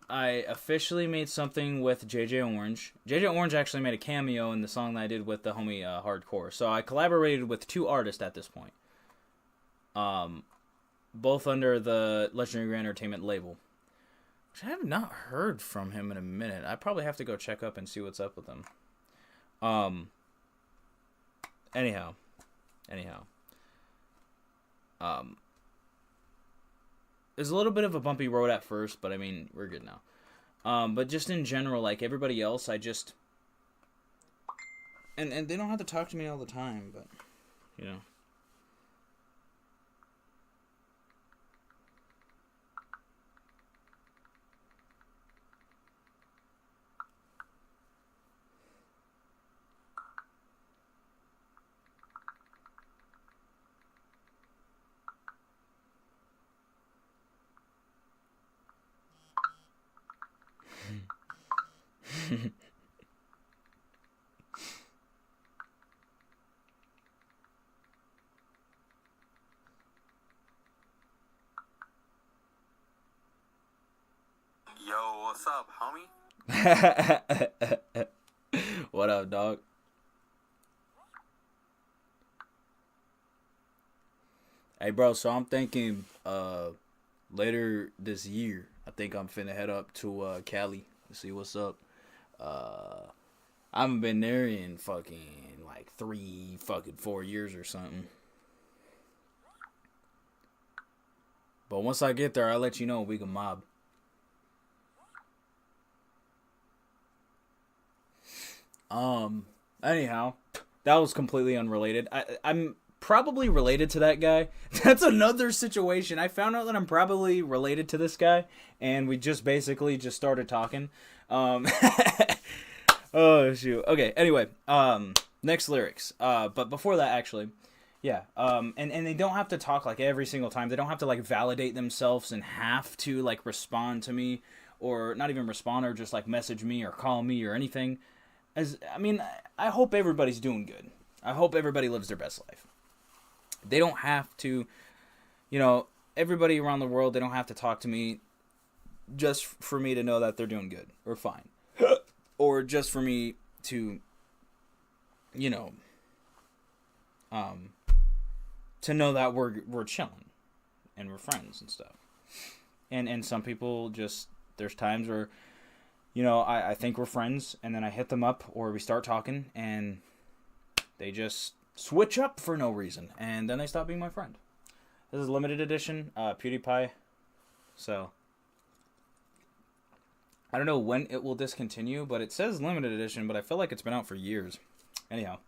I officially made something with JJOrange. JJOrange actually made a cameo in the song that I did with the homie Hardcore. So I collaborated with 2 artists at this point. Both under the Legendary Grand Entertainment label. Which I have not heard from him in a minute. I probably have to go check up and see what's up with him. Anyhow. It was a little bit of a bumpy road at first, but I mean, we're good now. But just in general, like everybody else, I just... And they don't have to talk to me all the time, but, you know. Yo, what's up, homie? What up, dog? Hey, bro, so I'm thinking later this year, I think I'm finna head up to Cali to see what's up. I haven't been there in fucking like 4 years or something. But once I get there, I'll let you know. We can mob. Anyhow, that was completely unrelated. I'm probably related to that guy. That's another situation. I found out that I'm probably related to this guy, and we just basically just started talking. Oh, shoot. Okay, anyway, next lyrics. But before that, actually, yeah, and they don't have to talk, like, every single time. They don't have to, like, validate themselves and have to, like, respond to me, or not even respond, or just, like, message me or call me or anything. I hope everybody's doing good. I hope everybody lives their best life. They don't have to, everybody around the world, they don't have to talk to me just for me to know that they're doing good or fine. Or just for me to, to know that we're chilling and we're friends and stuff. And some people just, there's times where, I think we're friends, and then I hit them up, or we start talking, and they just switch up for no reason, and then they stop being my friend. This is limited edition, PewDiePie, so I don't know when it will discontinue, but it says limited edition, but I feel like it's been out for years. Anyhow,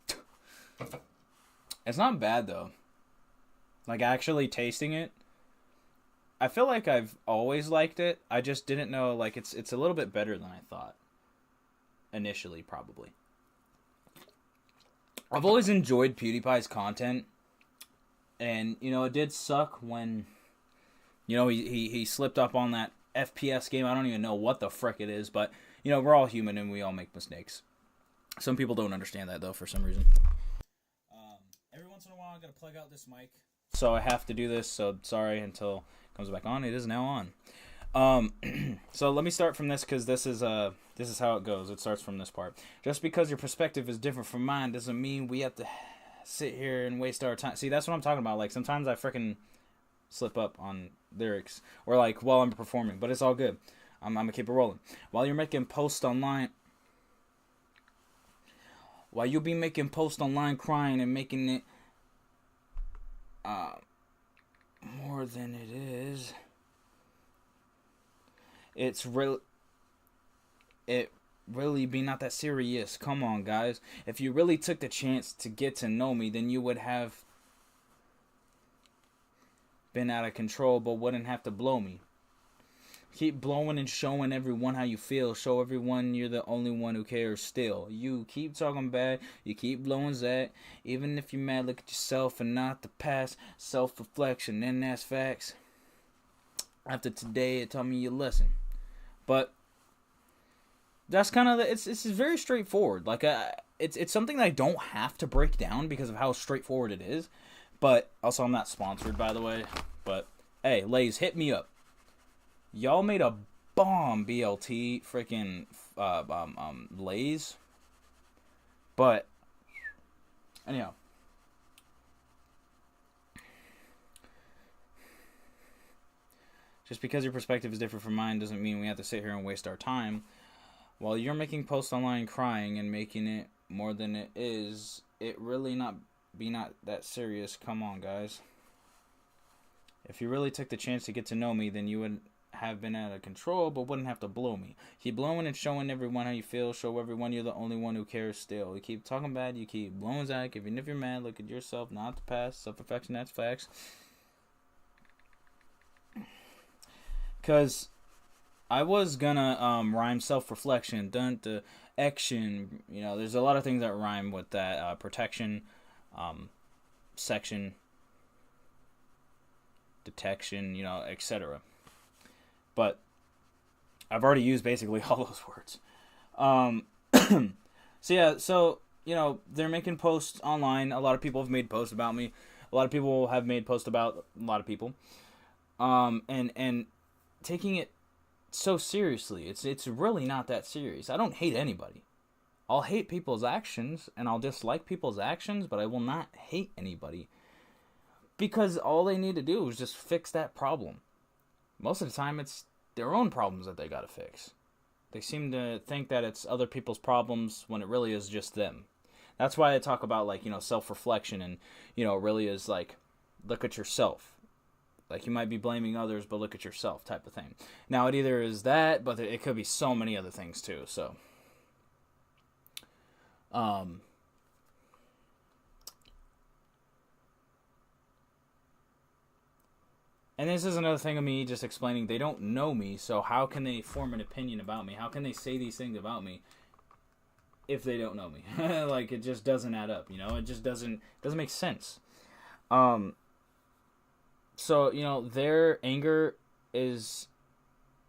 it's not bad, though. Like, actually tasting it, I feel like I've always liked it. I just didn't know, like, it's a little bit better than I thought. Initially, probably. I've always enjoyed PewDiePie's content. And, it did suck when, he slipped up on that FPS game. I don't even know what the frick it is, but, we're all human and we all make mistakes. Some people don't understand that, though, for some reason. Every once in a while, I gotta plug out this mic. So I have to do this, so sorry until it comes back on. It is now on. So let me start from this, because this is how it goes. It starts from this part. Just because your perspective is different from mine doesn't mean we have to sit here and waste our time. See, that's what I'm talking about. Like, sometimes I freaking slip up on lyrics or like while I'm performing, but it's all good. I'm gonna keep it rolling. While you're making posts online, while you be making posts online crying and making it more than it is, it really be not that serious. Come on, guys. If you really took the chance to get to know me, then you would have been out of control, but wouldn't have to blow me. Keep blowing and showing everyone how you feel. Show everyone you're the only one who cares still. You keep talking bad. You keep blowing that. Even if you're mad, look at yourself and not the past. Self-reflection, and that's facts. After today, it taught me your lesson. But that's kind of it's very straightforward. Like it's something that I don't have to break down because of how straightforward it is. But also, I'm not sponsored, by the way. But hey, Lay's, hit me up. Y'all made a bomb BLT freaking Lay's. But anyhow, just because your perspective is different from mine doesn't mean we have to sit here and waste our time. While you're making posts online crying and making it more than it is, it really not that serious. Come on, guys. If you really took the chance to get to know me, then you would have been out of control, but wouldn't have to blow me. Keep blowing and showing everyone how you feel. Show everyone you're the only one who cares still. You keep talking bad, you keep blowing Zach. Even if you're mad, look at yourself, not the past. Self-affection, that's facts. Because I was gonna rhyme self-reflection, done to action. You know, there's a lot of things that rhyme with that. Protection, section, detection, you know, etc. But I've already used basically all those words. So you know, they're making posts online. A lot of people have made posts about me. A lot of people have made posts about a lot of people. And taking it so seriously. It's really not that serious. I don't hate anybody. I'll hate people's actions and I'll dislike people's actions, but I will not hate anybody. Because all they need to do is just fix that problem. Most of the time, it's their own problems that they gotta fix. They seem to think that it's other people's problems when it really is just them. That's why I talk about, like, you know, self-reflection and, you know, it really is like, look at yourself. Like, you might be blaming others, but look at yourself type of thing. Now, it either is that, but it could be so many other things too, so. And this is another thing of me just explaining they don't know me, so how can they form an opinion about me? How can they say these things about me if they don't know me? Like, it just doesn't add up, you know? It just doesn't make sense. So, you know, their anger is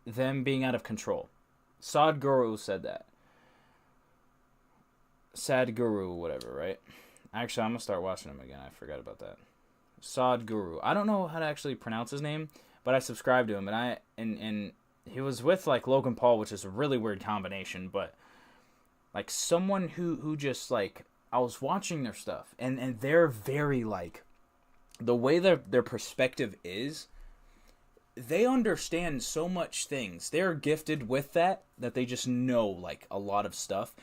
them being out of control. Sadhguru said that. Sadhguru, whatever, right? Actually, I'm going to start watching him again. I forgot about that. Sadhguru. I don't know how to actually pronounce his name, but I subscribed to him, and he was with, like, Logan Paul, which is a really weird combination, but, like, someone who just, like, I was watching their stuff, and they're very, like, the way their perspective is, they understand so much things. They're gifted with that they just know, like, a lot of stuff,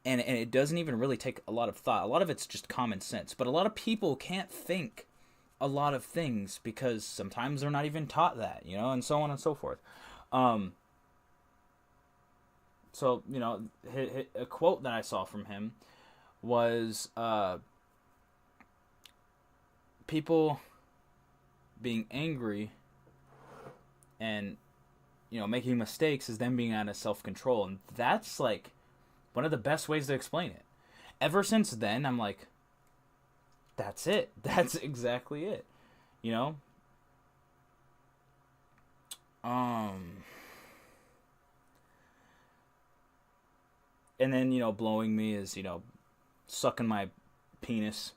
and it doesn't even really take a lot of thought. A lot of it's just common sense, but a lot of people can't think a lot of things because sometimes they're not even taught that, you know, and so on and so forth. So, you know, a quote that I saw from him was, people being angry and, you know, making mistakes is them being out of self-control. And that's, like, one of the best ways to explain it. Ever since then, I'm like, that's it. That's exactly it. You know? And then, you know, blowing me is, you know, sucking my penis.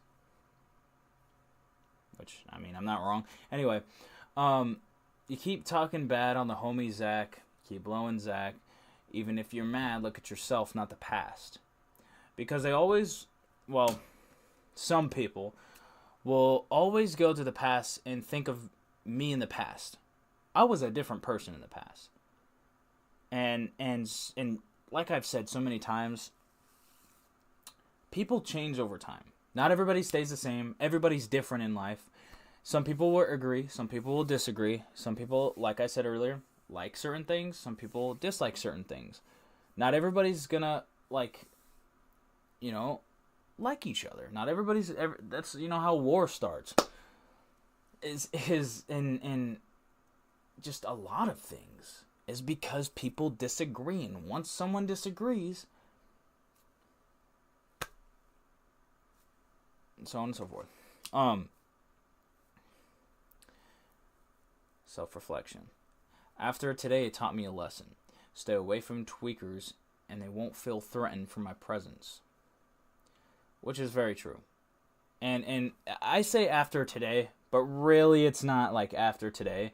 Which, I mean, I'm not wrong. Anyway, you keep talking bad on the homie Zach. Keep blowing Zach. Even if you're mad, look at yourself, not the past. Because they always, well, some people will always go to the past and think of me in the past. I was a different person in the past. And like I've said so many times, people change over time. Not everybody stays the same. Everybody's different in life. Some people will agree. Some people will disagree. Some people, like I said earlier, like certain things. Some people dislike certain things. Not everybody's gonna, like each other. Not everybody's ever. That's, how war starts. Is in just a lot of things is because people disagree, and once someone disagrees, and so on and so forth. Self-reflection. After today, it taught me a lesson. Stay away from tweakers, and they won't feel threatened from my presence. Which is very true. And I say after today, but really it's not like after today.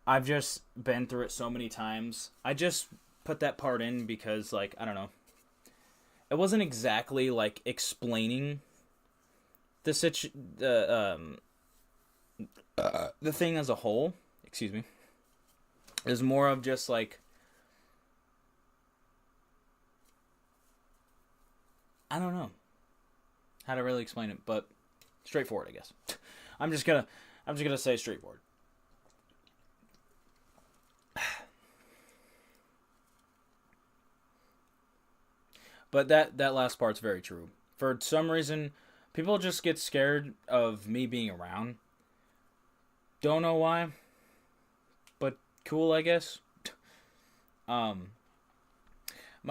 I've just been through it so many times. I just put that part in because, I don't know. It wasn't exactly, explaining the thing as a whole. Excuse me. It was more of just, I don't know how to really explain it, but straightforward, I guess. I'm just gonna say straightforward. But that last part's very true. For some reason, people just get scared of me being around. Don't know why, but cool, I guess. My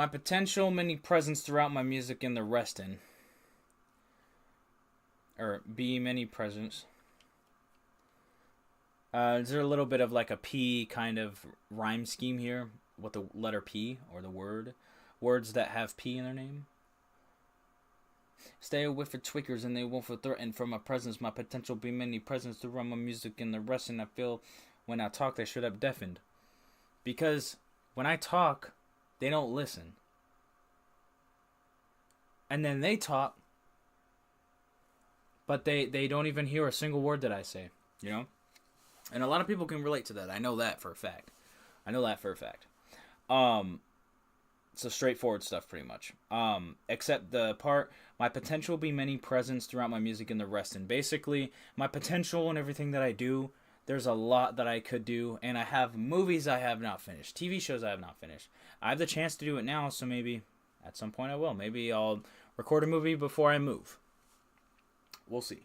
potential many presence throughout my music and the restin'. Or be many presents. Is there a little bit of a P kind of rhyme scheme here with the letter P or the words that have P in their name? Stay away from tweakers and they won't feel threatened from my presence. My potential be many presents to run my music and the rest, and I feel when I talk they should have deafened. Because when I talk, they don't listen. And then they talk, but they don't even hear a single word that I say, And a lot of people can relate to that. I know that for a fact. So straightforward stuff, pretty much. Except the part, my potential will be many presents throughout my music and the rest. And basically, my potential and everything that I do, there's a lot that I could do. And I have movies I have not finished. TV shows I have not finished. I have the chance to do it now, so maybe at some point I will. Maybe I'll record a movie before I move. We'll see.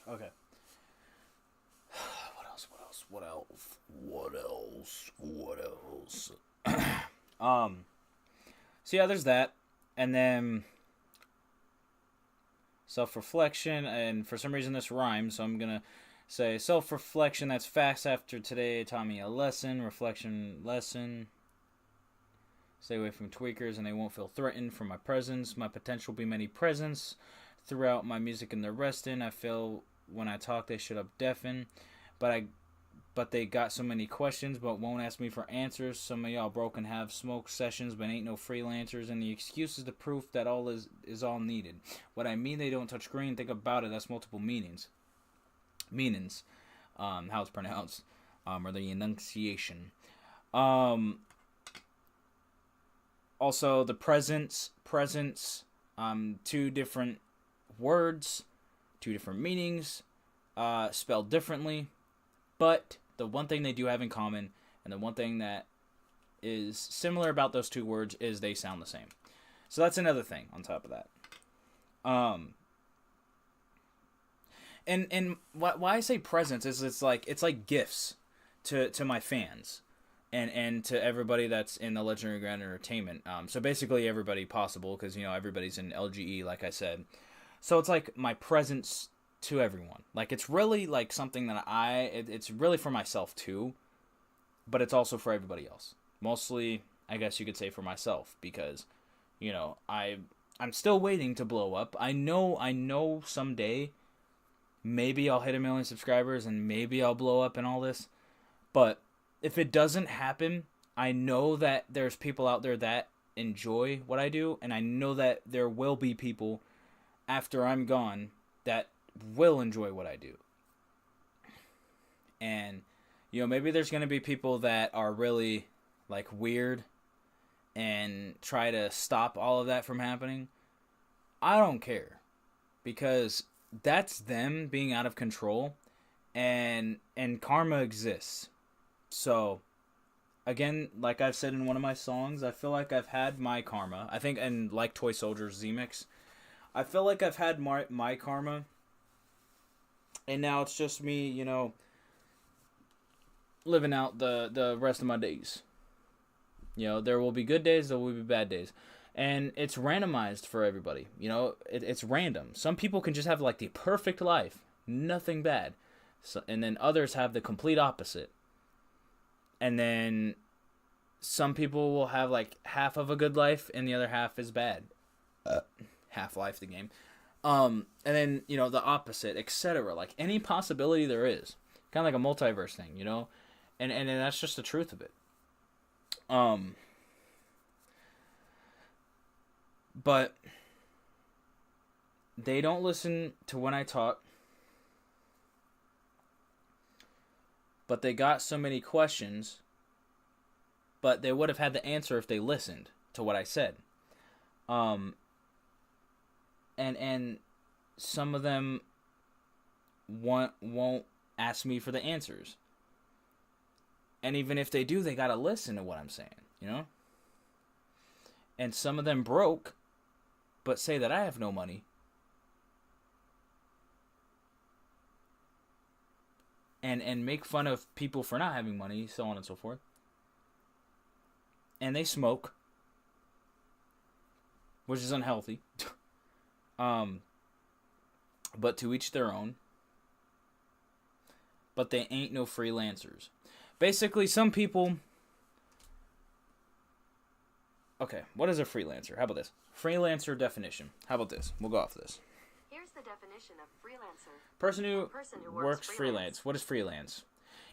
Okay. What else? So yeah, there's that. And then self-reflection, and for some reason this rhymes, so I'm gonna say self-reflection that's fast after today taught me a lesson. Reflection lesson. Stay away from tweakers and they won't feel threatened from my presence. My potential be many presents throughout my music and the restin'. I feel when I talk they should have deafened, but they got so many questions but won't ask me for answers. Some of y'all broken have smoke sessions but ain't no freelancers, and the excuse is the proof that all is all needed. What I mean they don't touch green, think about it, that's multiple meanings, how it's pronounced, or the enunciation. Also the presence, two different words, two different meanings, spelled differently, but the one thing they do have in common, and the one thing that is similar about those two words, is they sound the same. So that's another thing on top of that. and why I say presents is it's like gifts to my fans and to everybody that's in the Legendary Grand Entertainment. So basically everybody possible, because everybody's in LGE, like I said. So it's like my presents to everyone. Like, it's really like something that it's really for myself too, but it's also for everybody else. Mostly, I guess you could say for myself, because I'm still waiting to blow up. I know someday maybe I'll hit 1 million subscribers and maybe I'll blow up and all this. But if it doesn't happen, I know that there's people out there that enjoy what I do, and I know that there will be people after I'm gone that will enjoy what I do. And maybe there's going to be people that are really like weird and try to stop all of that from happening. I don't care, because that's them being out of control, and karma exists. So again, like I've said in one of my songs, I feel like I've had my karma. I think, and like Toy Soldiers Z-Mix, I feel like I've had my karma, and now it's just me, living out the rest of my days. There will be good days, there will be bad days. And it's randomized for everybody. It's random. Some people can just have like the perfect life, nothing bad. And then others have the complete opposite. And then some people will have like half of a good life and the other half is bad. Half-Life, the game. And then, the opposite, etc. Like any possibility there is. Kind of like a multiverse thing, And that's just the truth of it. But they don't listen to when I talk. But they got so many questions. But they would have had the answer if they listened to what I said. And some of them won't ask me for the answers. And even if they do, they gotta listen to what I'm saying, And some of them broke, but say that I have no money. And make fun of people for not having money, so on and so forth. And they smoke, which is unhealthy. But to each their own. But they ain't no freelancers. Basically, some people... Okay, what is a freelancer? How about this? Freelancer definition. How about this? We'll go off this. Here's the definition of freelancer. Person who works freelance. What is freelance?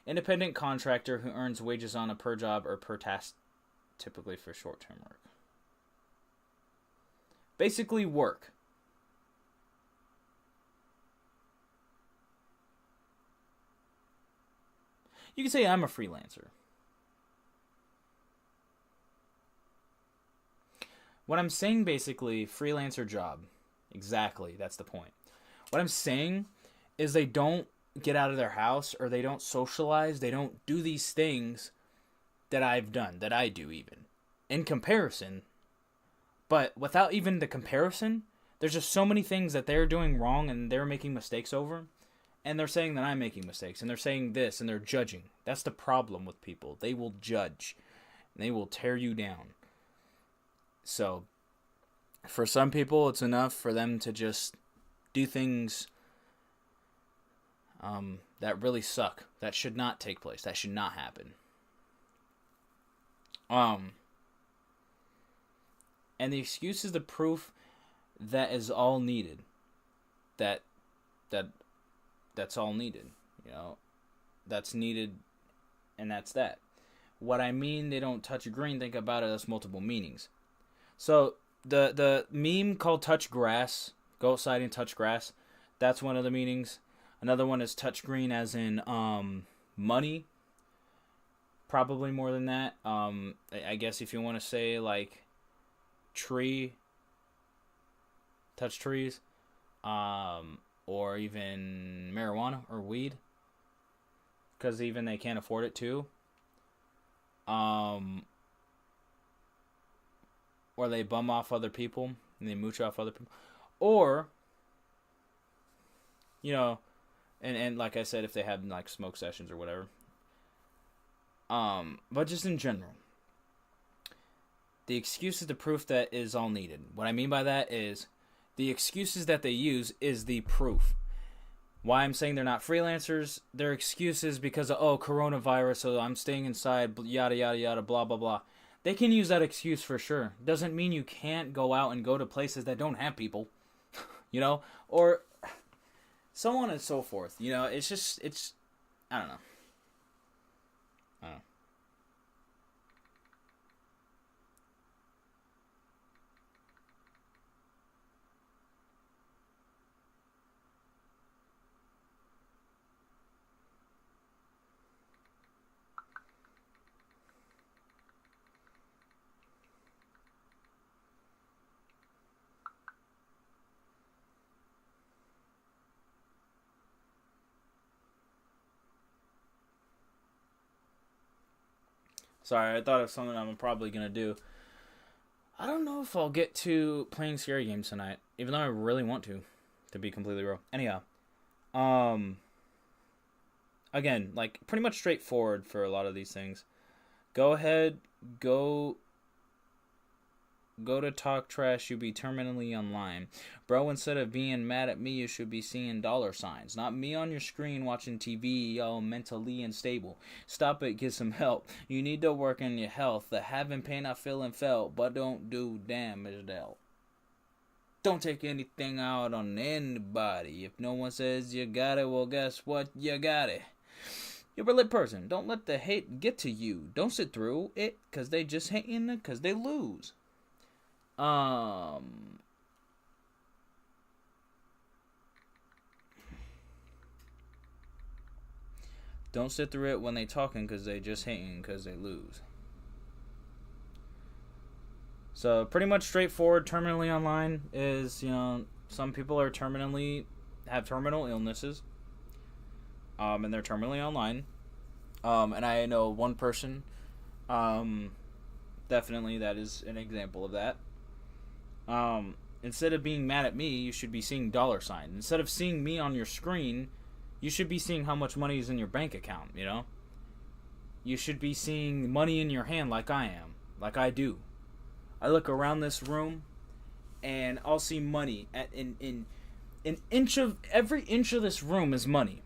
Independent contractor who earns wages on a per job or per task, typically for short-term work. Basically, work. You can say I'm a freelancer. What I'm saying, basically, freelancer job. Exactly, that's the point. What I'm saying is they don't get out of their house, or they don't socialize, they don't do these things that I've done, that I do even. In comparison, but without even the comparison, there's just so many things that they're doing wrong and they're making mistakes over. And they're saying that I'm making mistakes, and they're saying this, and they're judging. That's the problem with people. They will judge, and they will tear you down. So, for some people, it's enough for them to just do things that really suck. That should not take place. That should not happen. And the excuse is the proof that is all needed. That's all needed, that's needed, and that's that. What I mean, they don't touch green, think about it as multiple meanings. So, the meme called touch grass, go outside and touch grass, that's one of the meanings. Another one is touch green as in, money, probably more than that. I guess if you want to say, like, tree, touch trees, or even marijuana or weed, because even they can't afford it too. Or they bum off other people and they mooch off other people, or And like I said, if they have like smoke sessions or whatever. But just in general, the excuse is the proof that is all needed. What I mean by that is the excuses that they use is the proof. Why I'm saying they're not freelancers, their excuses because of, coronavirus, so I'm staying inside, yada, yada, yada, blah, blah, blah. They can use that excuse for sure. Doesn't mean you can't go out and go to places that don't have people, or so on and so forth. It's, I don't know. Sorry, I thought of something I'm probably going to do. I don't know if I'll get to playing scary games tonight, even though I really want to be completely real. Anyhow, again, like, pretty much straightforward for a lot of these things. Go ahead, go to talk trash, you be terminally online. Bro, instead of being mad at me, you should be seeing $signs. Not me on your screen watching TV, all mentally unstable. Stop it, get some help. You need to work on your health. The having pain I feel and felt, but don't do damage dealt. Don't take anything out on anybody. If no one says you got it, well, guess what? You got it. You're a lit person. Don't let the hate get to you. Don't sit through it, because they just hating it, because they lose. Don't sit through it when they talking because they just hating because they lose. So pretty much straightforward. Terminally online is, some people are have terminal illnesses, and they're terminally online. And I know one person, definitely that is an example of that. Instead of being mad at me, you should be seeing $signs. Instead of seeing me on your screen, you should be seeing how much money is in your bank account, You should be seeing money in your hand like I am, like I do. I look around this room, and I'll see money at in every inch of this room is money.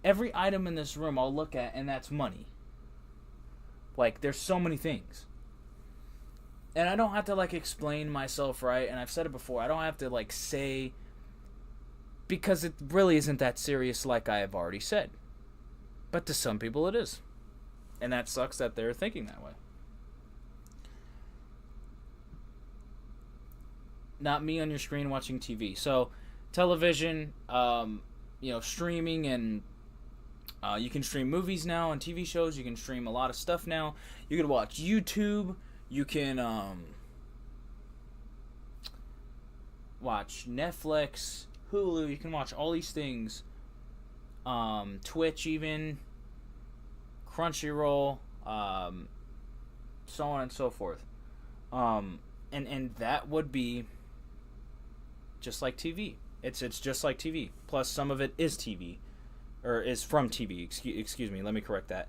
Every item in this room I'll look at, and that's money. Like, there's so many things. And I don't have to, explain myself, right? And I've said it before. I don't have to, say... Because it really isn't that serious, like I have already said. But to some people it is. And that sucks that they're thinking that way. Not me on your screen watching TV. So, television, streaming, and... you can stream movies now and TV shows. You can stream a lot of stuff now. You can watch YouTube... You can watch Netflix, Hulu. You can watch all these things. Twitch even. Crunchyroll. So on and so forth. And that would be just like TV. It's just like TV. Plus some of it is TV. Or is from TV. Excuse me. Let me correct that.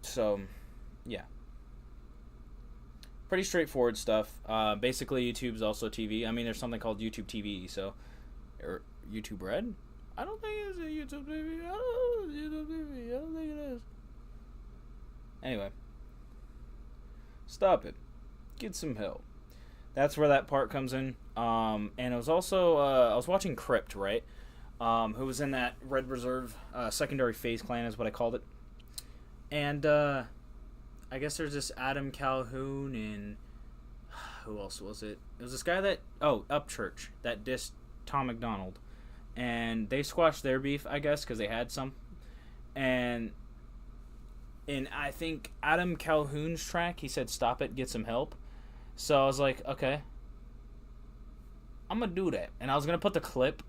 So... Yeah. Pretty straightforward stuff. Basically, YouTube's also TV. I mean, there's something called YouTube TV, or YouTube Red? I don't think it's a YouTube TV. I don't think it is. Anyway. Stop it. Get some help. That's where that part comes in. And it was also, I was watching Crypt, right? Who was in that Red Reserve, secondary phase clan is what I called it. And, I guess there's this Adam Calhoun and who else was it? It was this guy that Upchurch that dissed Tom McDonald, and they squashed their beef, I guess, because they had some. And in I think Adam Calhoun's track, he said, "Stop it, get some help." So I was like, okay, I'm gonna do that, and I was gonna put the clip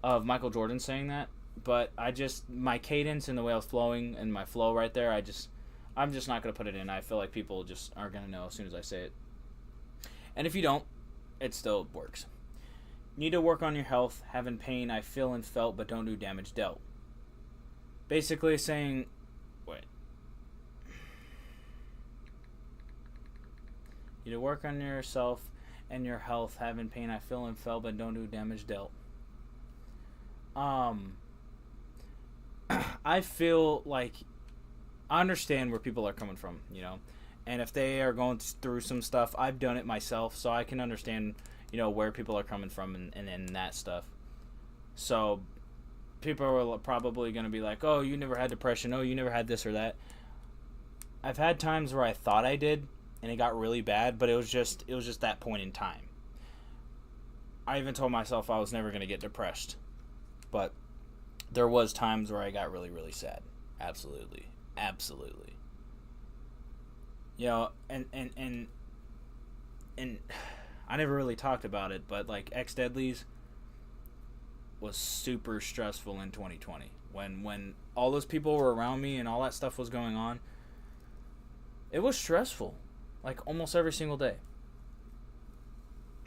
of Michael Jordan saying that, but my cadence and the way I was flowing and my flow right there, I'm just not going to put it in. I feel like people just aren't going to know as soon as I say it. And if you don't, it still works. Need to work on your health. Having pain I feel and felt, but don't do damage dealt. Basically saying, wait. Need to work on yourself and your health. Having pain I feel and felt, but don't do damage dealt. I feel like I understand where people are coming from, you know, and if they are going through some stuff, I've done it myself, so I can understand, you know, where people are coming from and that stuff. So people are probably going to be like, oh, you never had depression, oh, you never had this or that. I've had times where I thought I did, and it got really bad, but it was just that point in time. I even told myself I was never going to get depressed, but there was times where I got really, really sad. Absolutely. You know, and I never really talked about it, but like ex-deadlies was super stressful in 2020. When all those people were around me and all that stuff was going on, it was stressful. Like almost every single day.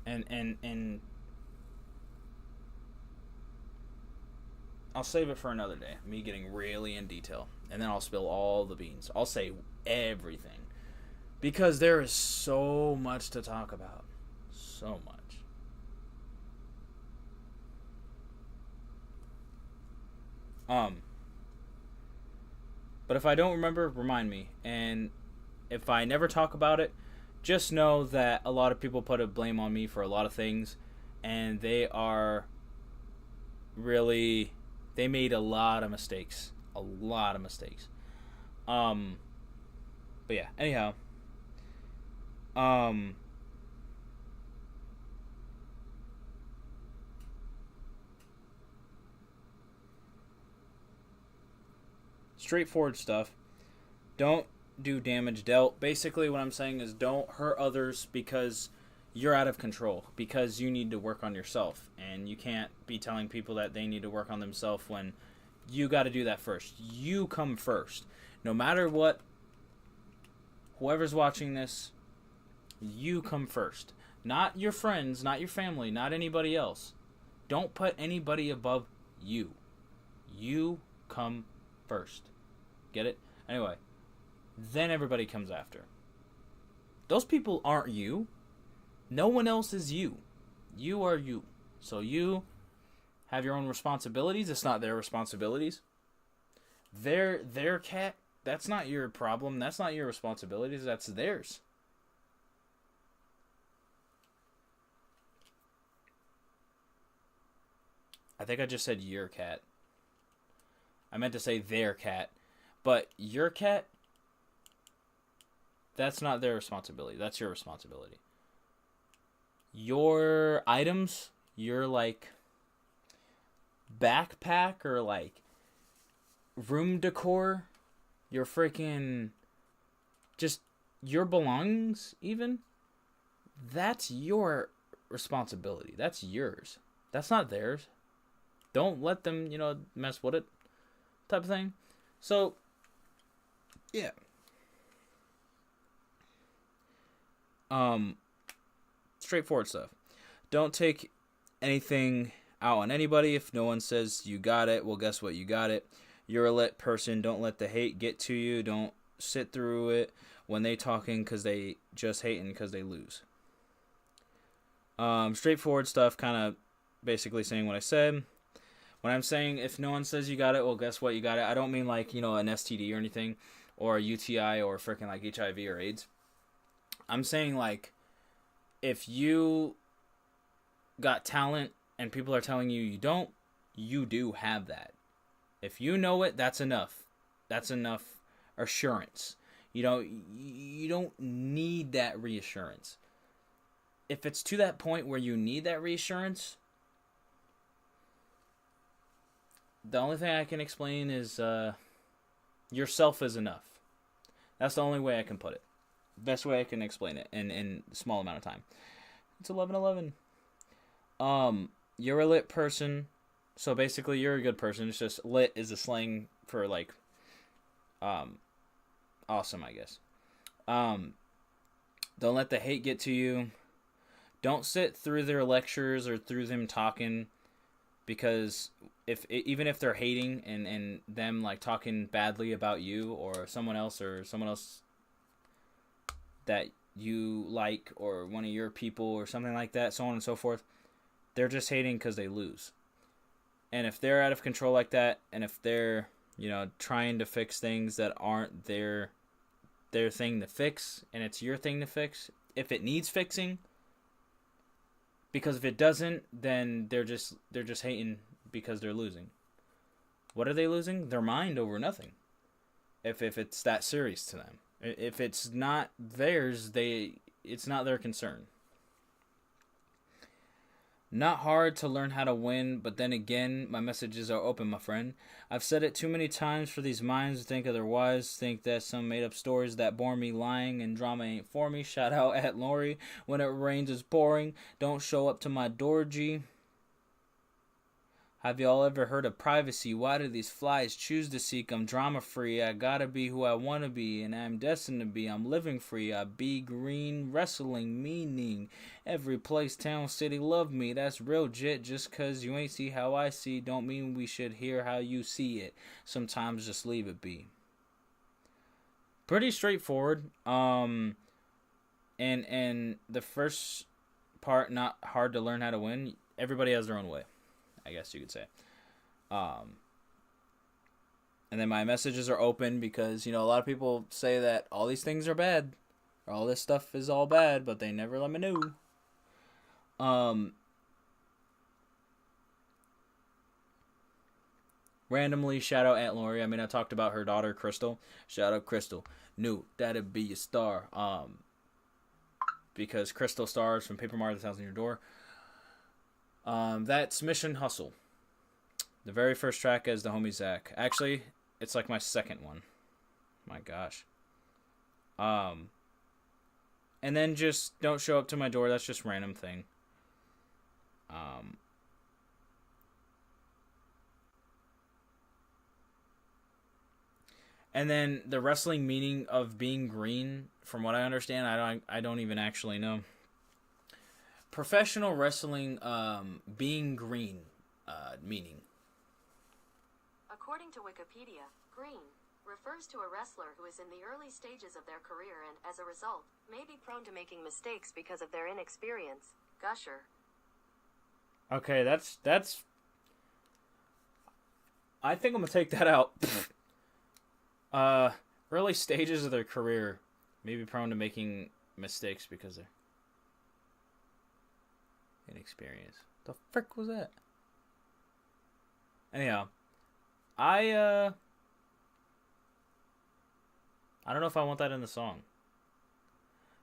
And I'll save it for another day. Me getting really in detail. And then I'll spill all the beans. I'll say everything. Because there is so much to talk about. So much. But if I don't remember, remind me. And if I never talk about it, just know that a lot of people put a blame on me for a lot of things. And they are really... They made a lot of mistakes. A lot of mistakes. But yeah, anyhow. Straightforward stuff. Don't do damage dealt. Basically what I'm saying is don't hurt others because you're out of control, because you need to work on yourself, and you can't be telling people that they need to work on themselves when you got to do that first. You come first. No matter what, whoever's watching this, you come first. Not your friends, not your family, not anybody else. Don't put anybody above you. You come first. Get it? Anyway, then everybody comes after. Those people aren't you. No one else is you. You are you. So you have your own responsibilities. It's not their responsibilities. Their cat, that's not your problem. That's not your responsibilities. That's theirs. I think I just said your cat. I meant to say their cat. But your cat, that's not their responsibility. That's your responsibility. Your items, your like backpack or like room decor, your freaking just your belongings even, that's your responsibility. That's yours. That's not theirs. Don't let them, you know, mess with it type of thing. So yeah. Straightforward stuff. Don't take anything out on anybody. If no one says you got it, well, guess what? You got it. You're a lit person. Don't let the hate get to you. Don't sit through it when they talking because they just hating because they lose. Straightforward stuff, kind of basically saying what I said. When I'm saying if no one says you got it, well, guess what? You got it. I don't mean like, you know, an STD or anything, or a UTI or freaking like HIV or AIDS. I'm saying like, if you got talent and people are telling you you don't, you do have that. If you know it, that's enough. That's enough assurance. You know, you don't need that reassurance. If it's to that point where you need that reassurance, the only thing I can explain is yourself is enough. That's the only way I can put it. Best way I can explain it in a small amount of time. It's 11:11. You're a lit person, so basically you're a good person. It's just lit is a slang for like awesome, I guess. Don't let the hate get to you. Don't sit through their lectures or through them talking, because even if they're hating and them like talking badly about you or someone else that you like, or one of your people or something like that, so on and so forth, they're just hating because they lose. And if they're out of control like that, and if they're, trying to fix things that aren't their thing to fix, and it's your thing to fix, if it needs fixing, because if it doesn't, then they're just hating because they're losing. What are they losing? Their mind over nothing. If it's that serious to them. If it's not theirs, it's not their concern. Not hard to learn how to win, but then again, my messages are open, my friend. I've said it too many times for these minds to think otherwise, think that some made-up stories that bore me lying and drama ain't for me. Shout out at Lori. When it rains, it's pouring. Don't show up to my door, G. Have y'all ever heard of privacy? Why do these flies choose to seek? I'm drama free. I gotta be who I wanna be, and I'm destined to be. I'm living free. I be green, wrestling, meaning. Every place, town, city love me. That's real jit. Just cause you ain't see how I see, don't mean we should hear how you see it. Sometimes just leave it be. Pretty straightforward. And the first part, not hard to learn how to win. Everybody has their own way, I guess you could say. And then my messages are open because, a lot of people say that all these things are bad. Or all this stuff is all bad, but they never let me know. Randomly, shout out Aunt Lori. I talked about her daughter, Crystal. Shout out Crystal. Knew that'd be a star. Because Crystal stars from Paper Mario: The Thousand Year Door. That's Mission Hustle. The very first track is the homie Zach. Actually, it's like my second one. My gosh. And then just don't show up to my door. That's just random thing. And then the wrestling meaning of being green, from what I understand, I don't even actually know. Professional wrestling, being green, meaning. According to Wikipedia, green refers to a wrestler who is in the early stages of their career and, as a result, may be prone to making mistakes because of their inexperience. Gusher. Okay, that's. I think I'm gonna take that out. Early stages of their career may be prone to making mistakes because they're inexperienced. The frick was that? Anyhow, I don't know if I want that in the song,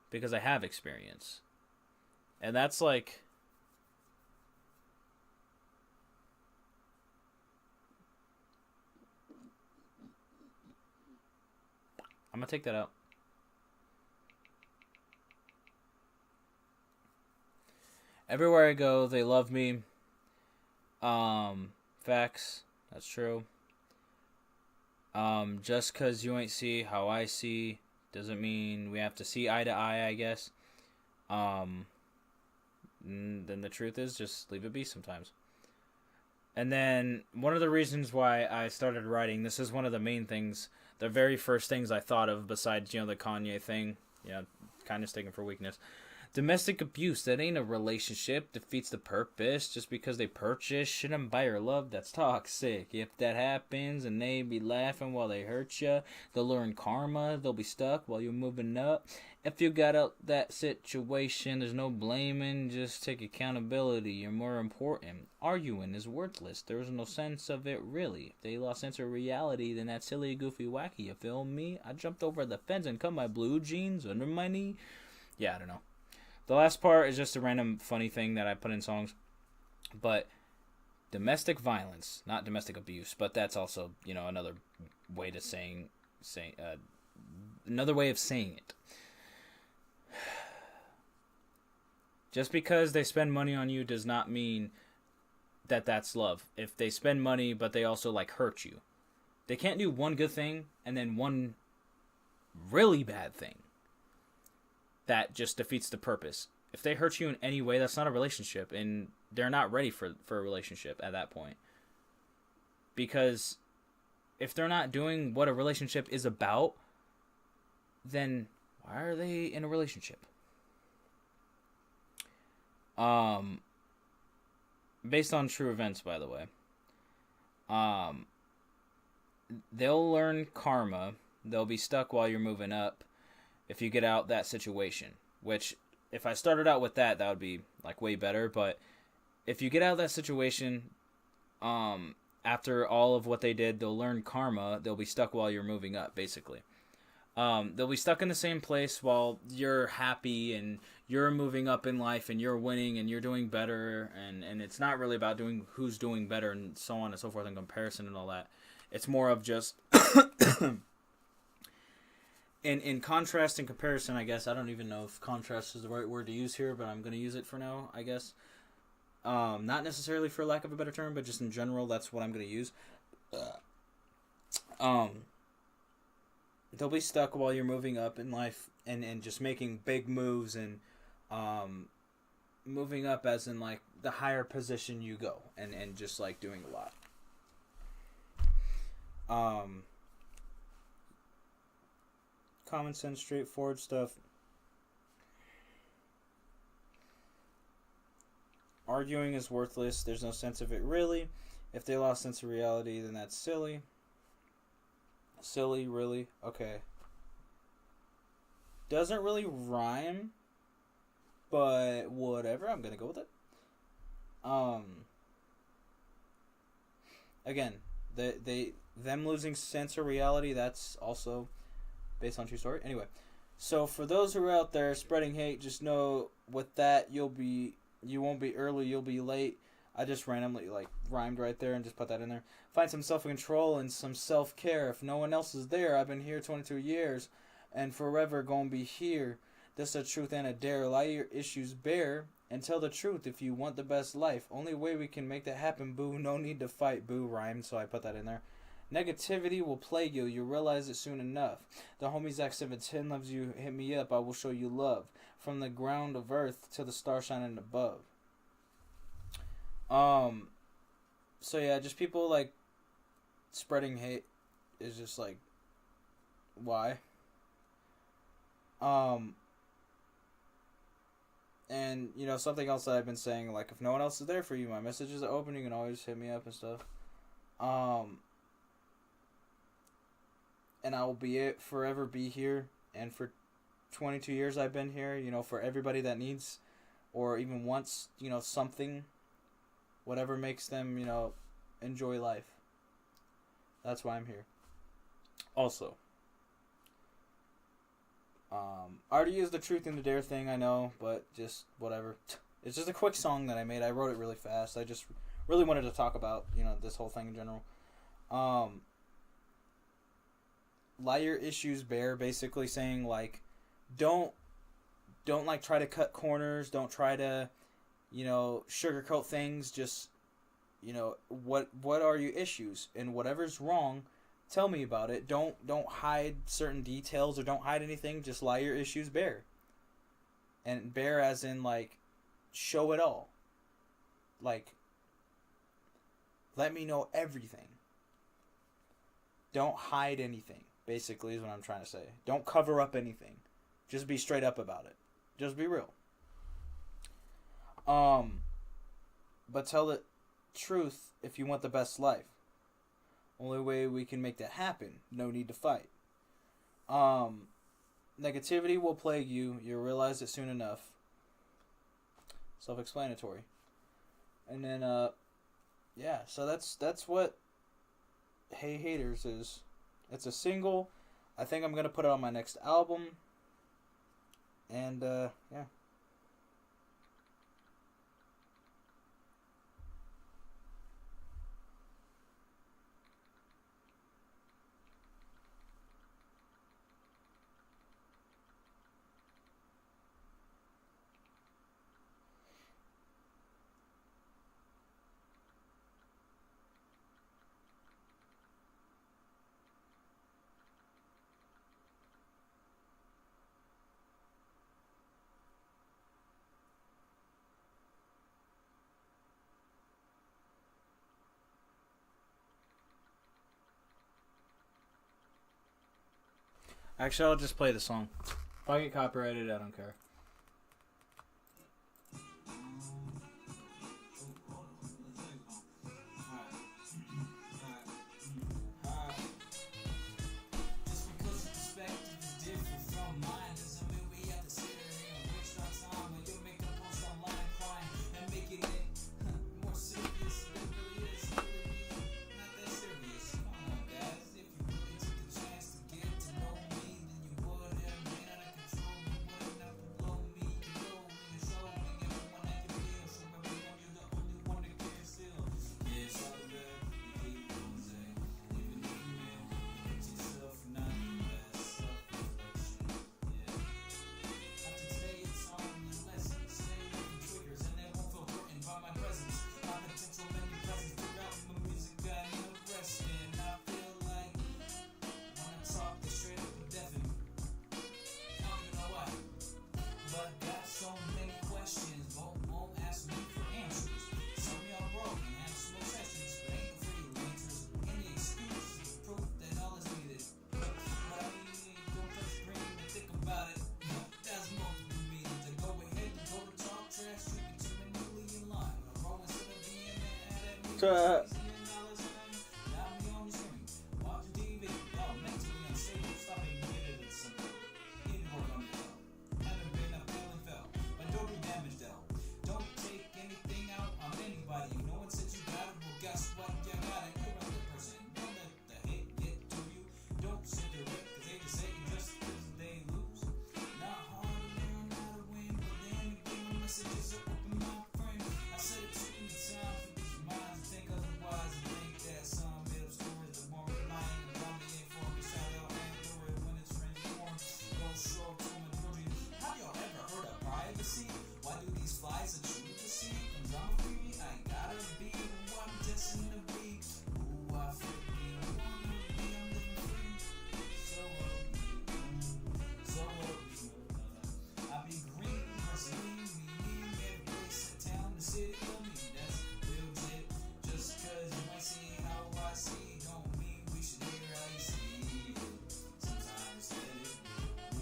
because I have experience, and that's like, I'm gonna take that out. Everywhere I go, they love me. Facts. That's true. Just cause you ain't see how I see doesn't mean we have to see eye to eye, I guess. Then the truth is, just leave it be sometimes. And then one of the reasons why I started writing, this is one of the main things, the very first things I thought of besides, the Kanye thing, kind of taken for weakness. Domestic abuse, that ain't a relationship, defeats the purpose. Just because they purchase shouldn't buy your love, that's toxic. If that happens and they be laughing while they hurt you, they'll learn karma, they'll be stuck while you're moving up. If you got out that situation, there's no blaming, just take accountability, you're more important. Arguing is worthless, there's no sense of it really. If they lost sense of reality, then that's silly, goofy, wacky, you feel me? I jumped over the fence and cut my blue jeans under my knee. Yeah, I don't know. The last part is just a random funny thing that I put in songs. But domestic violence, not domestic abuse, but that's also, another way to another way of saying it. Just because they spend money on you does not mean that that's love. If they spend money but they also hurt you, they can't do one good thing and then one really bad thing. That just defeats the purpose. if they hurt you in any way, that's not a relationship, and they're not ready for a relationship at that point. Because if they're not doing what a relationship is about, then why are they in a relationship? Based on true events, by the way. They'll learn karma. They'll be stuck while you're moving up if you get out that situation. Which, if I started out with that would be like way better. But if you get out of that situation, after all of what they did, they'll learn karma. They'll be stuck while you're moving up, basically. They'll be stuck in the same place while you're happy and you're moving up in life and you're winning and you're doing better. And it's not really about doing who's doing better and so on and so forth in comparison and all that. It's more of just in contrast and comparison, I guess. I don't even know if contrast is the right word to use here, but I'm going to use it for now, I guess. Not necessarily for lack of a better term, but just in general, that's what I'm going to use. They'll be stuck while you're moving up in life and just making big moves and moving up as in like the higher position you go and just like doing a lot. Common sense, straightforward stuff. Arguing is worthless. There's no sense of it really. If they lost sense of reality, then that's silly. Silly, really? Okay. Doesn't really rhyme, but whatever. I'm gonna go with it. Again, them losing sense of reality. That's also based on true story. Anyway, so for those who are out there spreading hate, just know with that you won't be early. You'll be late. I just randomly rhymed right there and just put that in there. Find some self-control and some self-care. If no one else is there, I've been here 22 years and forever gonna be here. This a truth and a dare. Lie your issues bare and tell the truth if you want the best life. Only way we can make that happen, boo. No need to fight, boo. Rhymed, so I put that in there. Negativity will plague you. You'll realize it soon enough. The homies Act 710 loves you. Hit me up. I will show you love. From the ground of earth to the star shining above. So yeah, just people spreading hate is just why? And something else that I've been saying, if no one else is there for you, my messages are open, you can always hit me up and stuff. And I will forever be here, and for 22 years I've been here, for everybody that needs or even wants, something, whatever makes them, enjoy life. That's why I'm here. Also, I already used the truth in the dare thing, I know, but just whatever. It's just a quick song that I made. I wrote it really fast. I just really wanted to talk about, this whole thing in general. Lie your issues bare, basically saying don't try to cut corners, don't try to sugarcoat things. Just what are your issues, and whatever's wrong, tell me about it. Don't hide certain details or don't hide anything. Just lie your issues bare, and bare as in show it all. Let me know everything. Don't hide anything, basically, is what I'm trying to say. Don't cover up anything. Just be straight up about it. Just be real. But tell the truth if you want the best life. Only way we can make that happen. No need to fight. Negativity will plague you. You'll realize it soon enough. Self-explanatory. And then, yeah, so that's what Hey Haters is. It's a single. I think I'm going to put it on my next album. And, yeah. Actually, I'll just play the song. If I get copyrighted, I don't care. Just because your perspective is different from mine doesn't mean we have to sit here and waste our time. Or you'll make a post online crying and making it more serious than it really is. Not that serious. Come on, guys. If you really took the chance to get to know me, then you would have been out of control. You would not below me. You know me and show me everyone that can feel. Show everyone you're the only one that cares still. Yeah, it's all about you keep on saying. Even if you man, hate yourself for not the best self-reflection. Yeah. After today, it's on your lesson. Stay away from triggers, and they won't feel threatened by my presence. My potential many presents throughout my music got no rest, and I feel like when I talk, they straight up and deafen. I don't even know why, but got so many questions, won't ask me for answers. Some of y'all broke and have some more sessions, but ain't no free answers. Any excuse is proof that all is needed. But I mean, don't touch green and think about it. That's multiple meanings. And go ahead and go to talk trash, you can turn a million line. But I'm always gonna be in there at me. Tra- Now me on your screen, watching TV. Y'all mentally unstable, stop it and get it at simple. Need to work on yourself. Haven't been up, feeling fell, but don't do damage though. Don't take anything out on anybody. No one said you got it, well guess what? You got it. You're a good person. Don't let the hate get to you. Don't sit there with, cause they just hate you just cause they lose. Not hard to learn how to win, but then again the messages are open, my friend. I said it too many times for these minds to think otherwise and think that some made up stories that won't remind and probably ain't for me. Shout out and do it when it's transformed. Don't show up to my children. Have y'all ever heard of privacy? Why do these flies that you to see? Cause I'm free, I gotta be who I'm destined to be. Who I freaking wanna be, I'm living free. So I be green, personally, meaning every place in town, the city of me, that's real shit. Just cause you might see how I see, don't mean we should hear how you see it. Sometimes let it be.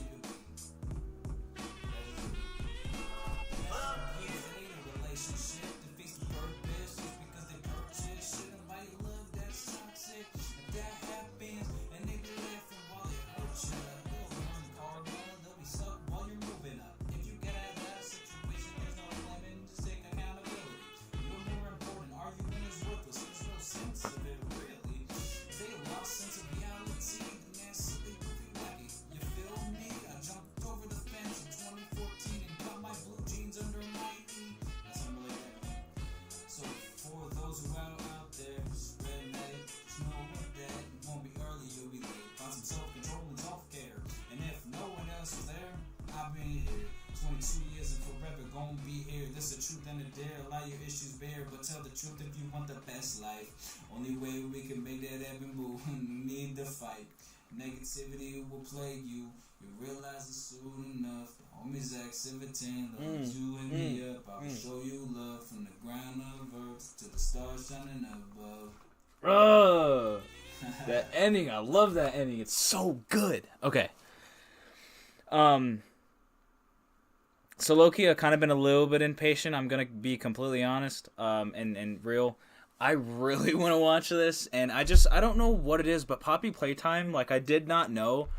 Years it ain't a relationship, defeats the purpose just because they purchase shit. Nobody love that's toxic. If that happens and they be laughing while it hurts you, they'll run the car down, they'll be stuck while you're moving up. If you get out of that situation, there's no blaming, just take accountability. You're more important, arguing is worthless, there's no sense of it really. If they lost sense of reality, then that's silly, goofy, wacky. You feel me? I jumped over the fence in 2014 and got my blue jeans under my knee. That's unrelated. So for those who out there spreading that, just know that it won't be early, you'll be late. Find some self-control and self-care. And if no one else is there, I've been here. 22 years and forever gon' be here. This the truth and the dare. Allow your issues bare, but tell the truth if you want the best life. Only way we can make that happen, boo. Need the fight. Negativity will plague you. You realize it's soon enough. The homies activity loves you and me up. I'll show you love from the ground of earth to the stars shining above. That ending, I love that ending. It's so good. Okay. So low-key, I've kind of been a little bit impatient. I'm gonna be completely honest, and real. I really want to watch this, and I don't know what it is, but Poppy Playtime, like, I did not know,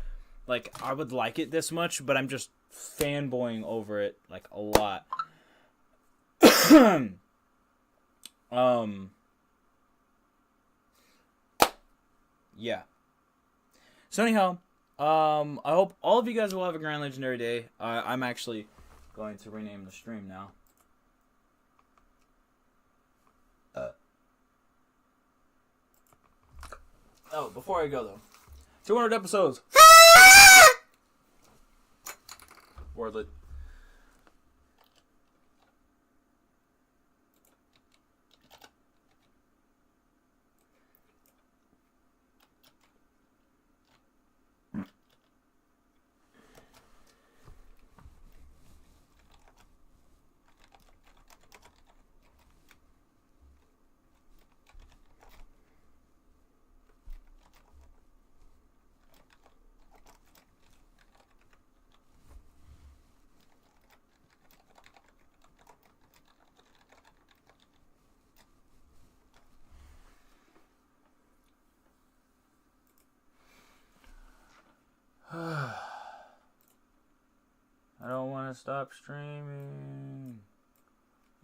like, I would like it this much, but I'm just fanboying over it, like, a lot. Yeah. So anyhow, I hope all of you guys will have a grand legendary day. I'm actually going to rename the stream now. Oh, before I go though, 200 episodes. Wordlet. want to stop streaming.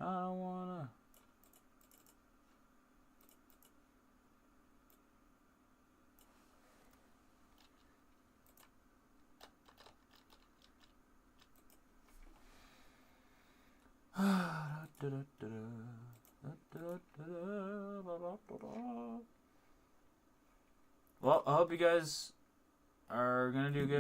I don't want to. Well, I hope you guys are gonna do good.